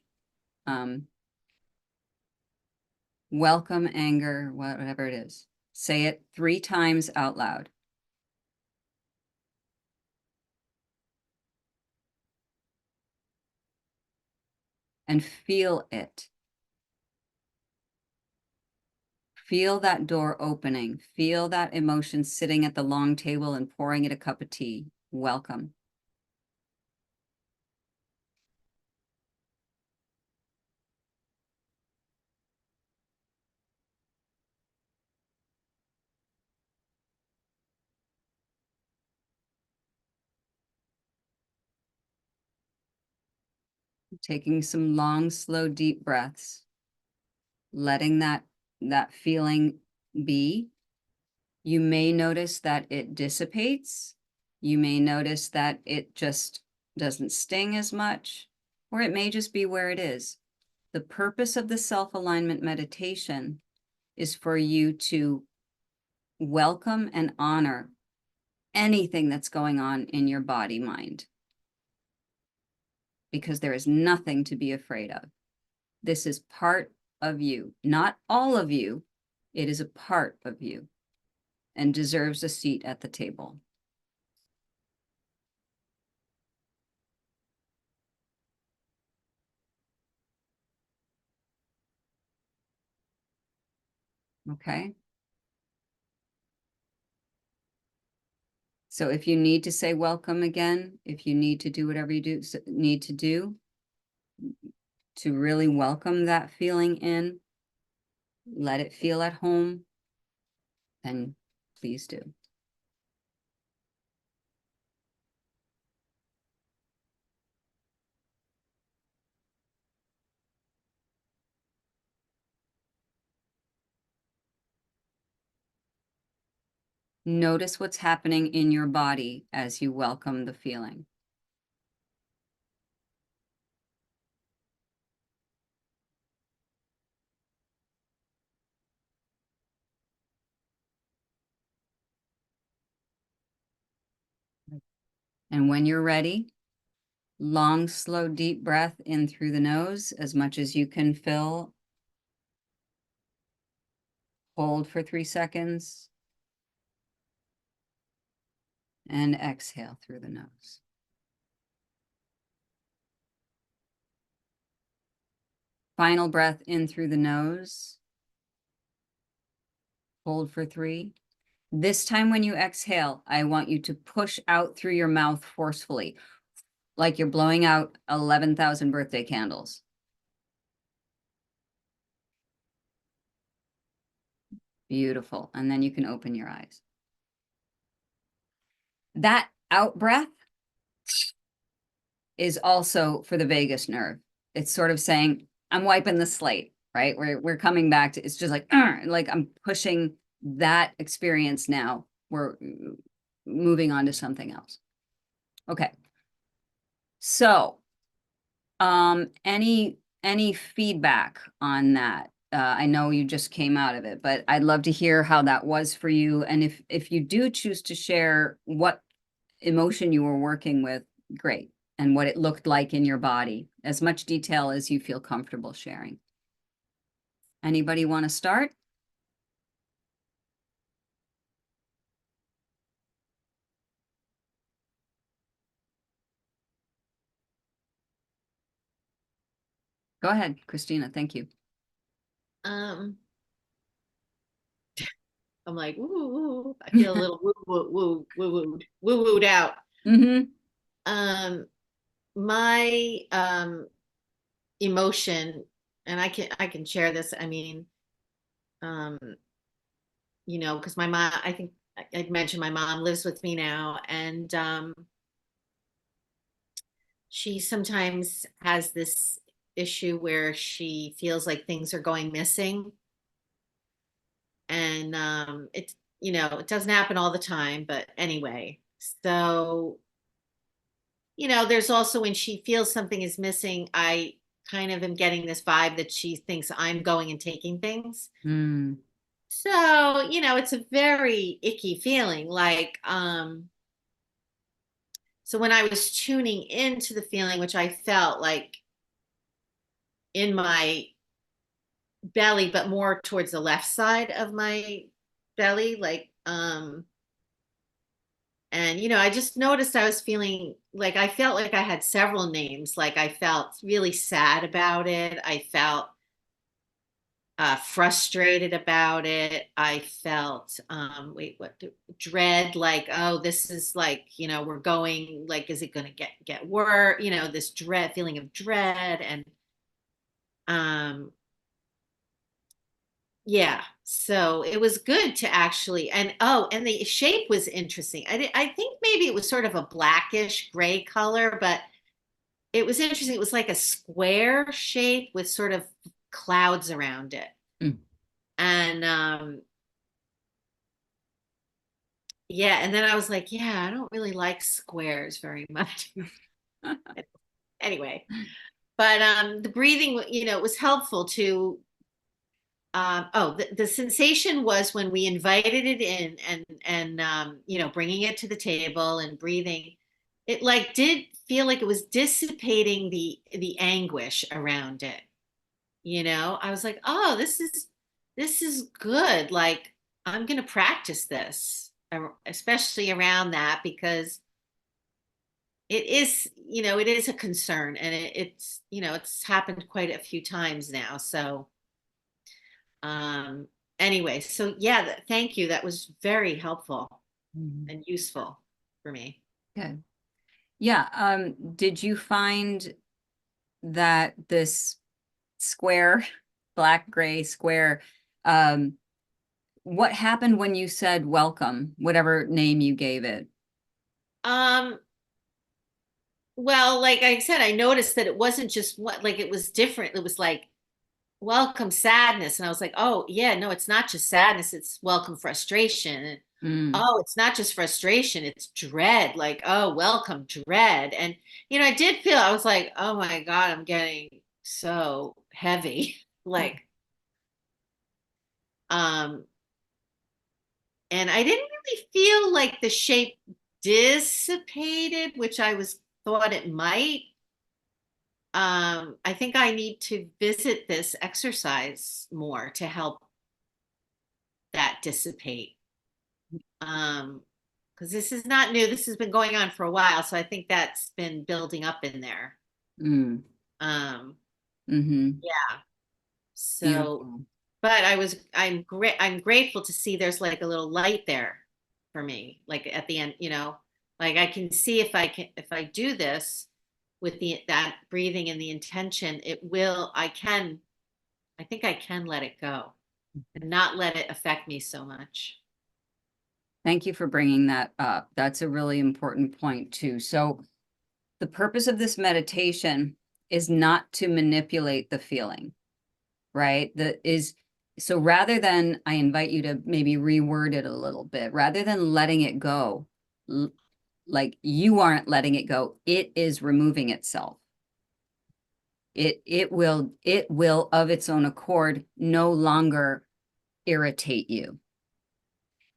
Welcome, anger, whatever it is. Say it 3 times out loud. And feel it. Feel that door opening. Feel that emotion sitting at the long table and pouring it a cup of tea. Welcome. Taking some long, slow, deep breaths. Letting that feeling be. You may notice that it dissipates. You may notice that it just doesn't sting as much. or it may just be where it is. The purpose of the self-alignment meditation is for you to welcome and honor anything that's going on in your body, mind, because there is nothing to be afraid of. This is part of you, not all of you. It is a part of you and deserves a seat at the table. Okay. So if you need to say welcome again, if you need to do whatever you need to do to really welcome that feeling in, let it feel at home, then please do. Notice what's happening in your body as you welcome the feeling. And when you're ready, long, slow, deep breath in through the nose, as much as you can fill. Hold for 3 seconds. And exhale through the nose. Final breath in through the nose. Hold for 3. This time when you exhale, I want you to push out through your mouth forcefully, like you're blowing out 11,000 birthday candles. Beautiful. And then you can open your eyes. That out breath is also for the vagus nerve. It's sort of saying, I'm wiping the slate, right? We're coming back to, it's just like I'm pushing that experience now. We're moving on to something else. Okay. So, any feedback on that? I know you just came out of it, but I'd love to hear how that was for you. And if you do choose to share what emotion you were working with, great. And what it looked like in your body, as much detail as you feel comfortable sharing. Anybody want to start? Go ahead, Christina. Thank you. I'm like, woo, I feel a little woo-wooed out. Mm-hmm. My emotion, and I can share this. I mean, because my mom, I think I'd mentioned my mom lives with me now, and she sometimes has this issue where she feels like things are going missing. And it doesn't happen all the time, but anyway. So, there's also when she feels something is missing, I kind of am getting this vibe that she thinks I'm going and taking things. Mm. So, it's a very icky feeling. Like, so when I was tuning into the feeling, which I felt like in my belly, but more towards the left side of my belly, like, and I just noticed I was feeling like I felt like I had several names. Like I felt really sad about it. I felt frustrated about it. I felt dread, like, oh, this is like, we're going, like, is it going to get worse? This feeling of dread. And um yeah, so it was good to actually, and the shape was interesting. I think maybe it was sort of a blackish gray color, but it was interesting. It was like a square shape with sort of clouds around it. Mm. And yeah, and then I was like, yeah, I don't really like squares very much. Anyway, but the breathing, it was helpful to. The sensation was when we invited it in and bringing it to the table and breathing, it like did feel like it was dissipating the anguish around it. I was like, oh, this is good. Like I'm gonna practice this, especially around that because it is a concern and it's happened quite a few times now. So um, anyway, so yeah, thank you. That was very helpful and useful for me. Good. Yeah. Did you find that this square, black, gray square, what happened when you said welcome, whatever name you gave it? Um, well, like I said, I noticed that it wasn't just what, like it was different. It was like welcome sadness. And I was like, oh yeah, no, it's not just sadness, it's welcome frustration. Mm. Oh, it's not just frustration, it's dread. Like, oh, welcome dread. And I did feel, I was like, oh my God, I'm getting so heavy. Like, um, and I didn't really feel like the shape dissipated, which I was thought it might. I think I need to visit this exercise more to help that dissipate. Because this is not new. This has been going on for a while, so I think that's been building up in there. Mm. Um, Mm-hmm. yeah. So, Beautiful. but I'm grateful to see there's like a little light there for me. Like at the end, like I can see if I do this with that breathing and the intention, I think I can let it go and not let it affect me so much. Thank you for bringing that up. That's a really important point too. So the purpose of this meditation is not to manipulate the feeling, right? So rather than, I invite you to maybe reword it a little bit, rather than letting it go, like you aren't letting it go, it is removing itself. It will of its own accord no longer irritate you.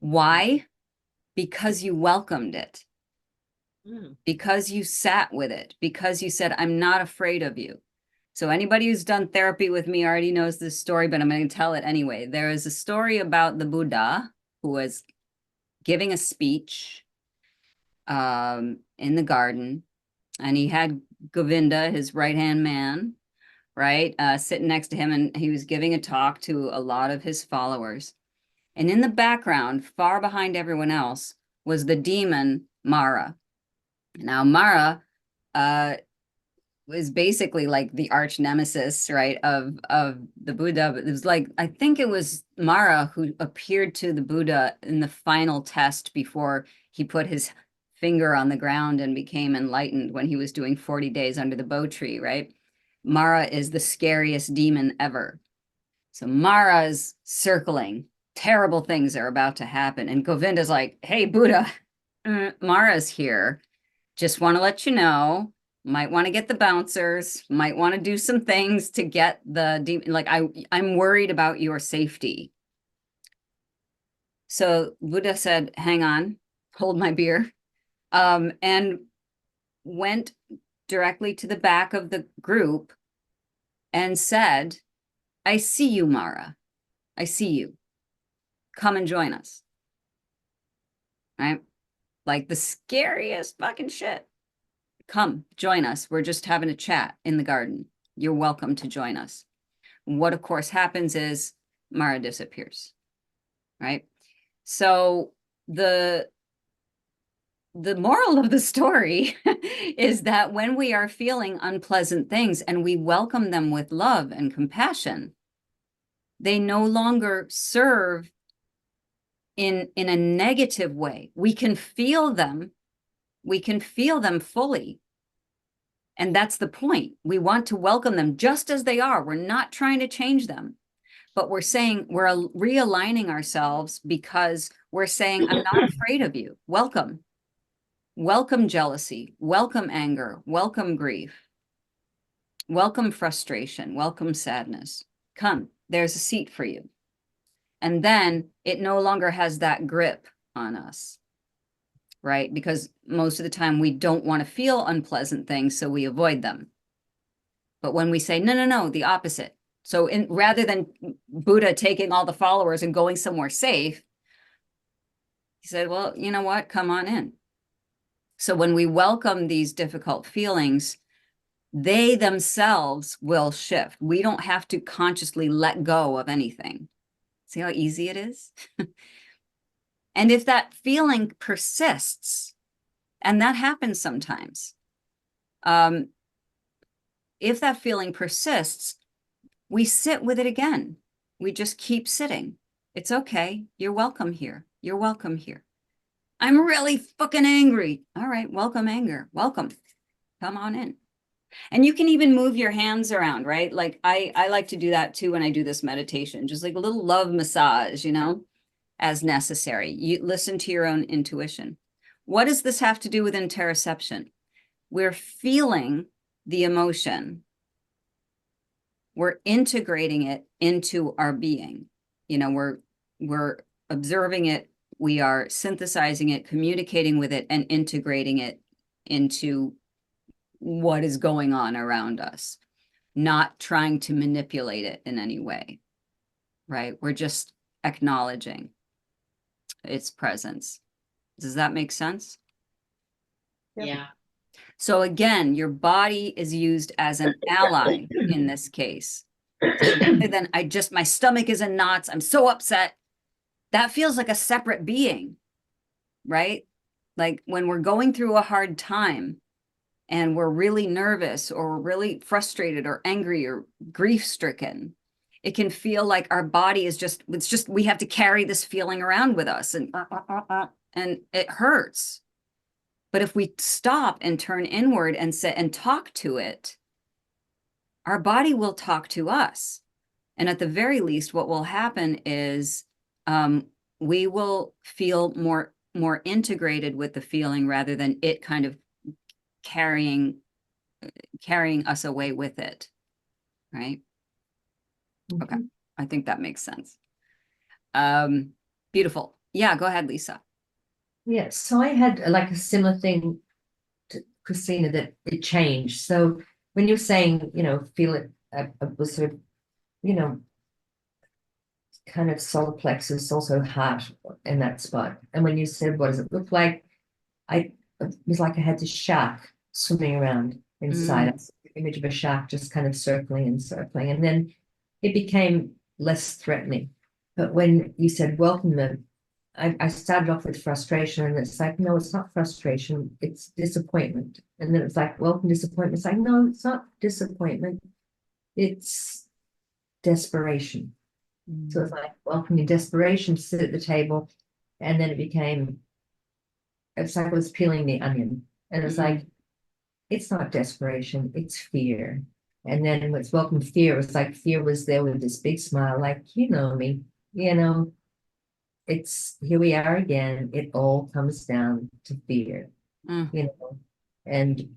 Why? Because you welcomed it. Because you sat with it, because you said, I'm not afraid of you. So anybody who's done therapy with me already knows this story, but I'm going to tell it anyway. There is a story about the Buddha who was giving a speech in the garden, and he had Govinda, his right-hand man, right, sitting next to him, and he was giving a talk to a lot of his followers. And in the background, far behind everyone else, was the demon Mara. Now, Mara was basically like the arch nemesis, right, of the Buddha. But it was like, I think it was Mara who appeared to the Buddha in the final test before he put his finger on the ground and became enlightened when he was doing 40 days under the Bo tree, right? Mara is the scariest demon ever. So Mara's circling. Terrible things are about to happen. And Govinda's like, hey, Buddha, Mara's here. Just want to let you know, might want to get the bouncers, might want to do some things to get the demon. Like I'm worried about your safety. So Buddha said, hang on, hold my beer, and went directly to the back of the group and said, I see you, Mara. I see you. Come and join us. Right? Like the scariest fucking shit. Come, join us. We're just having a chat in the garden. You're welcome to join us. What, of course, happens is Mara disappears, right? So the moral of the story is that when we are feeling unpleasant things and we welcome them with love and compassion, they no longer serve in a negative way. We can feel them. We can feel them fully. And that's the point. We want to welcome them just as they are. We're not trying to change them, but we're saying we're realigning ourselves because we're saying, I'm not afraid of you. Welcome. Welcome jealousy. Welcome anger. Welcome grief. welcome frustration, welcome sadness. Come, there's a seat for you. And then it no longer has that grip on us, right? Because most of the time we don't want to feel unpleasant things, so we avoid them. But when we say, no, no, no, the opposite. So rather than Buddha taking all the followers and going somewhere safe, he said, well, you know what? Come on in. So when we welcome these difficult feelings, they themselves will shift. We don't have to consciously let go of anything. See how easy it is? And if that feeling persists, and that happens sometimes, if that feeling persists, we sit with it again. We just keep sitting. It's okay. You're welcome here. You're welcome here. I'm really fucking angry. All right, welcome anger. Welcome. Come on in. And you can even move your hands around, right? Like I like to do that too when I do this meditation, just like a little love massage, you know, as necessary. You listen to your own intuition. What does this have to do with interoception? We're feeling the emotion. We're integrating it into our being. You know, we're observing it, we are synthesizing it, communicating with it, and integrating it into what is going on around us, not trying to manipulate it in any way, right? We're just acknowledging its presence. Does that make sense? Yep. Yeah. So again, your body is used as an ally in this case. Rather than my stomach is in knots, I'm so upset. That feels like a separate being, right? Like when we're going through a hard time and we're really nervous or we're really frustrated or angry or grief-stricken, it can feel like our body is we have to carry this feeling around with us and it hurts. But if we stop and turn inward and sit and talk to it, our body will talk to us. And at the very least, what will happen is we will feel more integrated with the feeling rather than it kind of carrying us away with it, right? Mhm. Okay, I think that makes sense. Beautiful. Yeah, go ahead, Lisa. Yeah, so I had like a similar thing to Christina, that it changed. So when you're saying, feel it, was sort of, you know, kind of solar plexus, also heart in that spot. And when you said, what does it look like? It was like I had this shark swimming around inside us, the image of a shark just kind of circling and circling. And then it became less threatening. But when you said welcome them, I started off with frustration, and it's like, no, it's not frustration, it's disappointment. And then it's like, welcome disappointment. It's like, no, it's not disappointment, it's desperation. So it's like, welcome your desperation, sit at the table. And then it's like I was peeling the onion. And it's like, it's not desperation, it's fear. And then what's welcome fear, it's like fear was there with this big smile, like, you know me, it's here we are again. It all comes down to fear, and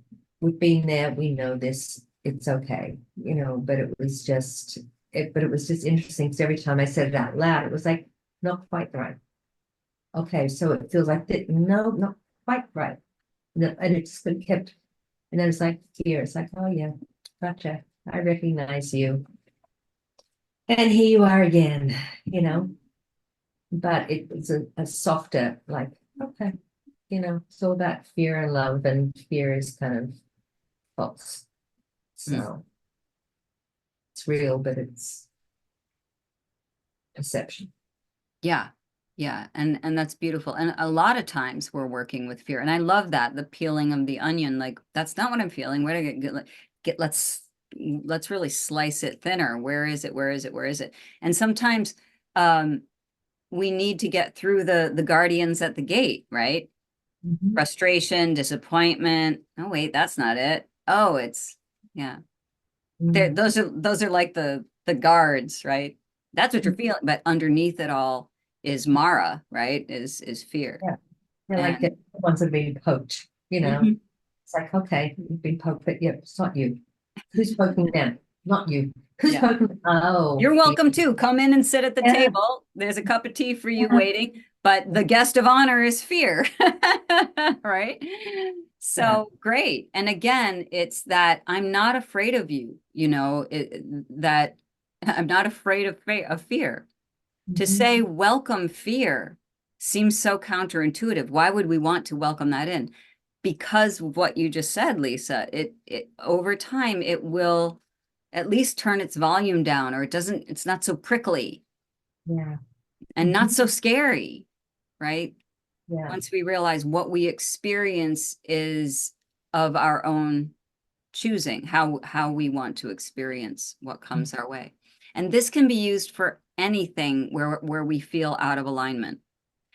we've been there, we know this, it's okay, but it was just interesting because every time I said it out loud, it was like, not quite right. Okay, so it feels like that, no, not quite right. And it just kept, and then it's like fear. It's like, oh yeah, gotcha. I recognize you. And here you are again, but it was a softer, like, okay, it's all about fear and love, and fear is kind of false. So it's real, but it's perception. Yeah. Yeah. And that's beautiful. And a lot of times we're working with fear. And I love that, the peeling of the onion, like, that's not what I'm feeling. Where do I get, let's really slice it thinner. Where is it? Where is it? Where is it? And sometimes we need to get through the guardians at the gate, right? Frustration, disappointment. Oh, wait, that's not it. Oh, it's, yeah. Those are like the guards, right? That's what you're feeling, but underneath it all is Mara, right? Is fear. Yeah. They're like the ones that have been poked, It's like, okay, you've been poked, but yeah, it's not you. Who's poking them? Not you. Who's Yeah. poking? Oh, You're welcome too. Come in and sit at the Yeah. table. There's a cup of tea for you Yeah. waiting, but the guest of honor is fear, right? So great. And again, it's that I'm not afraid of you, that I'm not afraid of fear. To Mhm. say welcome fear seems so counterintuitive. Why would we want to welcome that in? Because of what you just said, Lisa, it over time, it will at least turn its volume down, or it's not so prickly Yeah. and not so scary, right? Yeah. Once we realize what we experience is of our own choosing, how we want to experience what comes our way. And this can be used for anything where we feel out of alignment.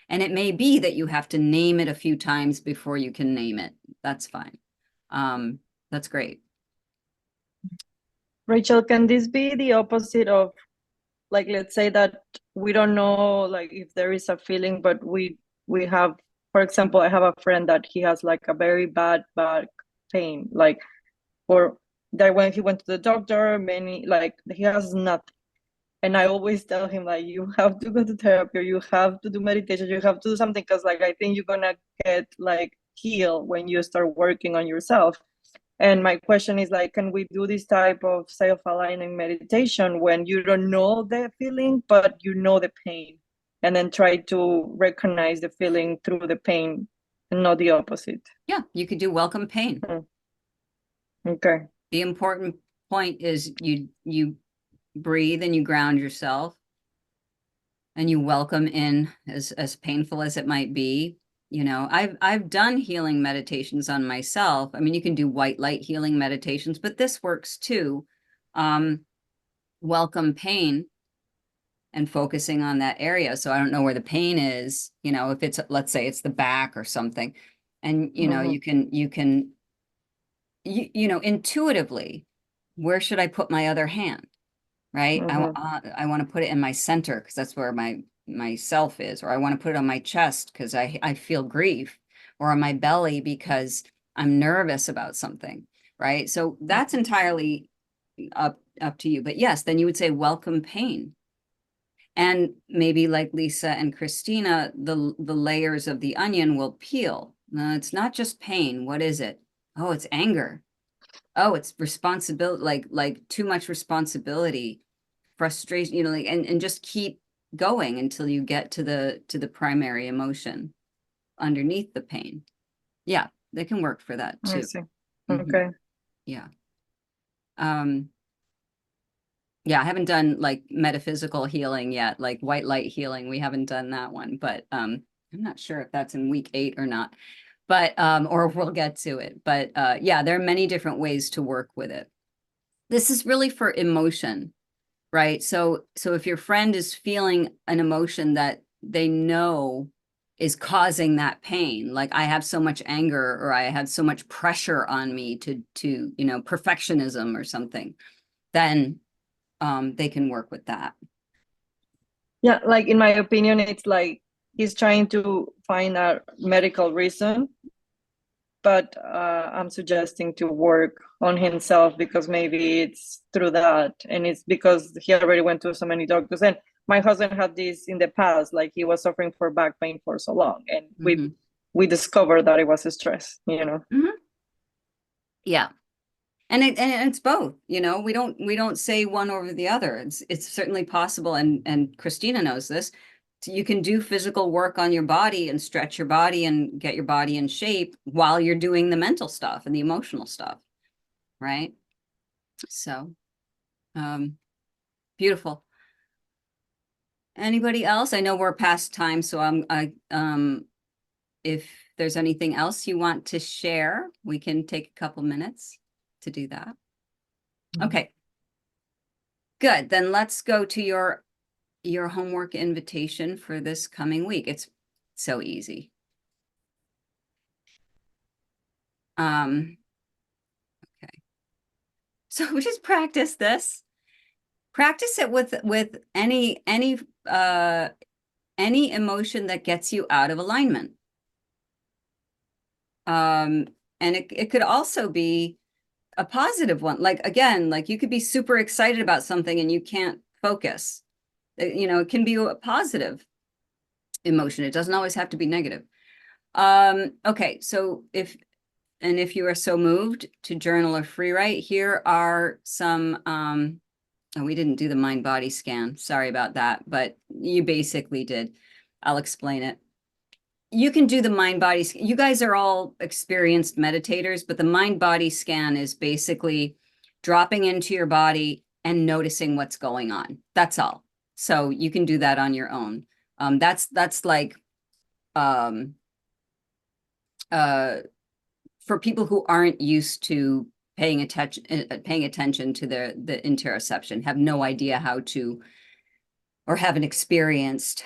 And it may be that you have to name it a few times before you can name it. That's fine. That's great. Rachel, can this be the opposite of, like, let's say that we don't know, like, if there is a feeling, but we have, for example, I have a friend that he has like a very bad back pain, like, or that when he went to the doctor, many, like, he has nothing. And I always tell him, like, you have to go to therapy, or you have to do meditation, you have to do something, because, like, I think you're gonna get like healed when you start working on yourself. And my question is, like, can we do this type of self-aligning meditation when you don't know the feeling, but you know the pain, and then try to recognize the feeling through the pain and not the opposite? Yeah, you could do welcome pain. Okay. The important point is you breathe and you ground yourself and you welcome in, as painful as it might be. I've done healing meditations on myself. I mean, you can do white light healing meditations, but this works too. Welcome pain and focusing on that area. So I don't know where the pain is, if it's, let's say it's the back or something. And, you can intuitively, where should I put my other hand? Right? I want to put it in my center because that's where my self is, or I want to put it on my chest because I feel grief, or on my belly because I'm nervous about something, right? So that's entirely up to you. But yes, then you would say welcome pain. And maybe like Lisa and Christina, the layers of the onion will peel. No, it's not just pain. What is it? Oh, it's anger. Oh, it's responsibility, like too much responsibility, frustration, like, and just keep going until you get to the primary emotion underneath the pain. Yeah, they can work for that I too. see. Mhm. Okay. Yeah. Yeah, I haven't done like metaphysical healing yet, like white light healing. We haven't done that one, but I'm not sure if that's in week 8 or not, but or we'll get to it. But yeah, there are many different ways to work with it. This is really for emotion, right? So if your friend is feeling an emotion that they know is causing that pain, like I have so much anger, or I have so much pressure on me to perfectionism or something, then they can work with that. Yeah, like, in my opinion, it's like he's trying to find a medical reason, but I'm suggesting to work on himself, because maybe it's through that, and it's because he already went to so many doctors. And my husband had this in the past, like he was suffering for back pain for so long, and we discovered that it was stress. Yeah. And it's both, we don't say one over the other. It's certainly possible, and Christina knows this. You can do physical work on your body and stretch your body and get your body in shape while you're doing the mental stuff and the emotional stuff, right? So, beautiful. Anybody else? I know we're past time, so if there's anything else you want to share, we can take a couple minutes to do that. Okay. Good. Then let's go to your homework invitation for this coming week. It's so easy. Okay. So just practice this. Practice it with any emotion that gets you out of alignment. And it could also be a positive one. Like, again, like you could be super excited about something and you can't focus. You know, it can be a positive emotion. It doesn't always have to be negative. Okay, so if you are so moved to journal or free write, here are some, oh, we didn't do the mind body scan. Sorry about that, but you basically did. I'll explain it. You can do the mind body. You guys are all experienced meditators, but the mind body scan is basically dropping into your body and noticing what's going on. That's all. So you can do that on your own. That's like for people who aren't used to paying attention to the interoception, have no idea how to, or haven't experienced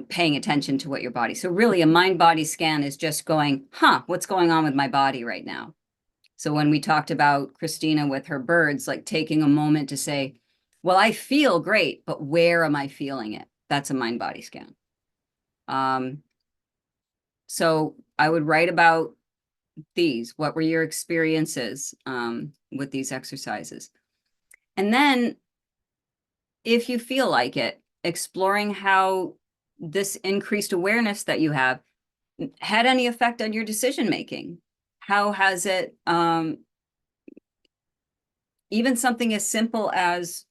paying attention to what your body. So really a mind body scan is just going, what's going on with my body right now? So when we talked about Christina with her birds, like taking a moment to say, well, I feel great, but where am I feeling it? That's a mind body scan. So I would write about these. What were your experiences with these exercises? And then if you feel like it, exploring how this increased awareness that you have had any effect on your decision making. How has it, even something as simple as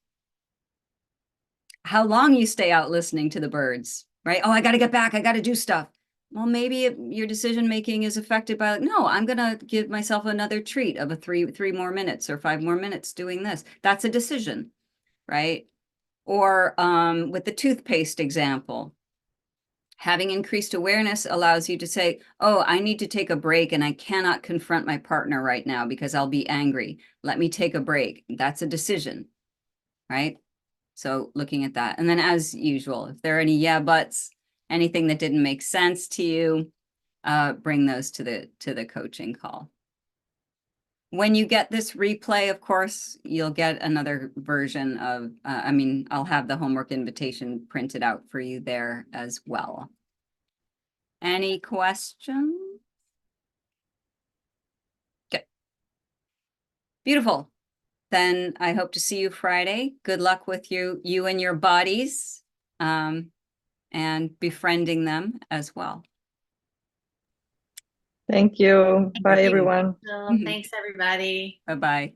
how long you stay out listening to the birds, right? Oh, I got to get back. I got to do stuff. Well, maybe your decision making is affected by, no, I'm going to give myself another treat of a three more minutes or 5 more minutes doing this. That's a decision, right? Or with the toothpaste example, having increased awareness allows you to say, oh, I need to take a break and I cannot confront my partner right now because I'll be angry. Let me take a break. That's a decision, right? So looking at that. And then as usual, if there are any yeah buts, anything that didn't make sense to you, bring those to the coaching call. When you get this replay, of course, you'll get another version of, I'll have the homework invitation printed out for you there as well. Any questions? Good. Beautiful. Then I hope to see you Friday. Good luck with you and your bodies, and befriending them as well. Thank you. Bye, Okay. everyone. So thanks, everybody. Bye-bye.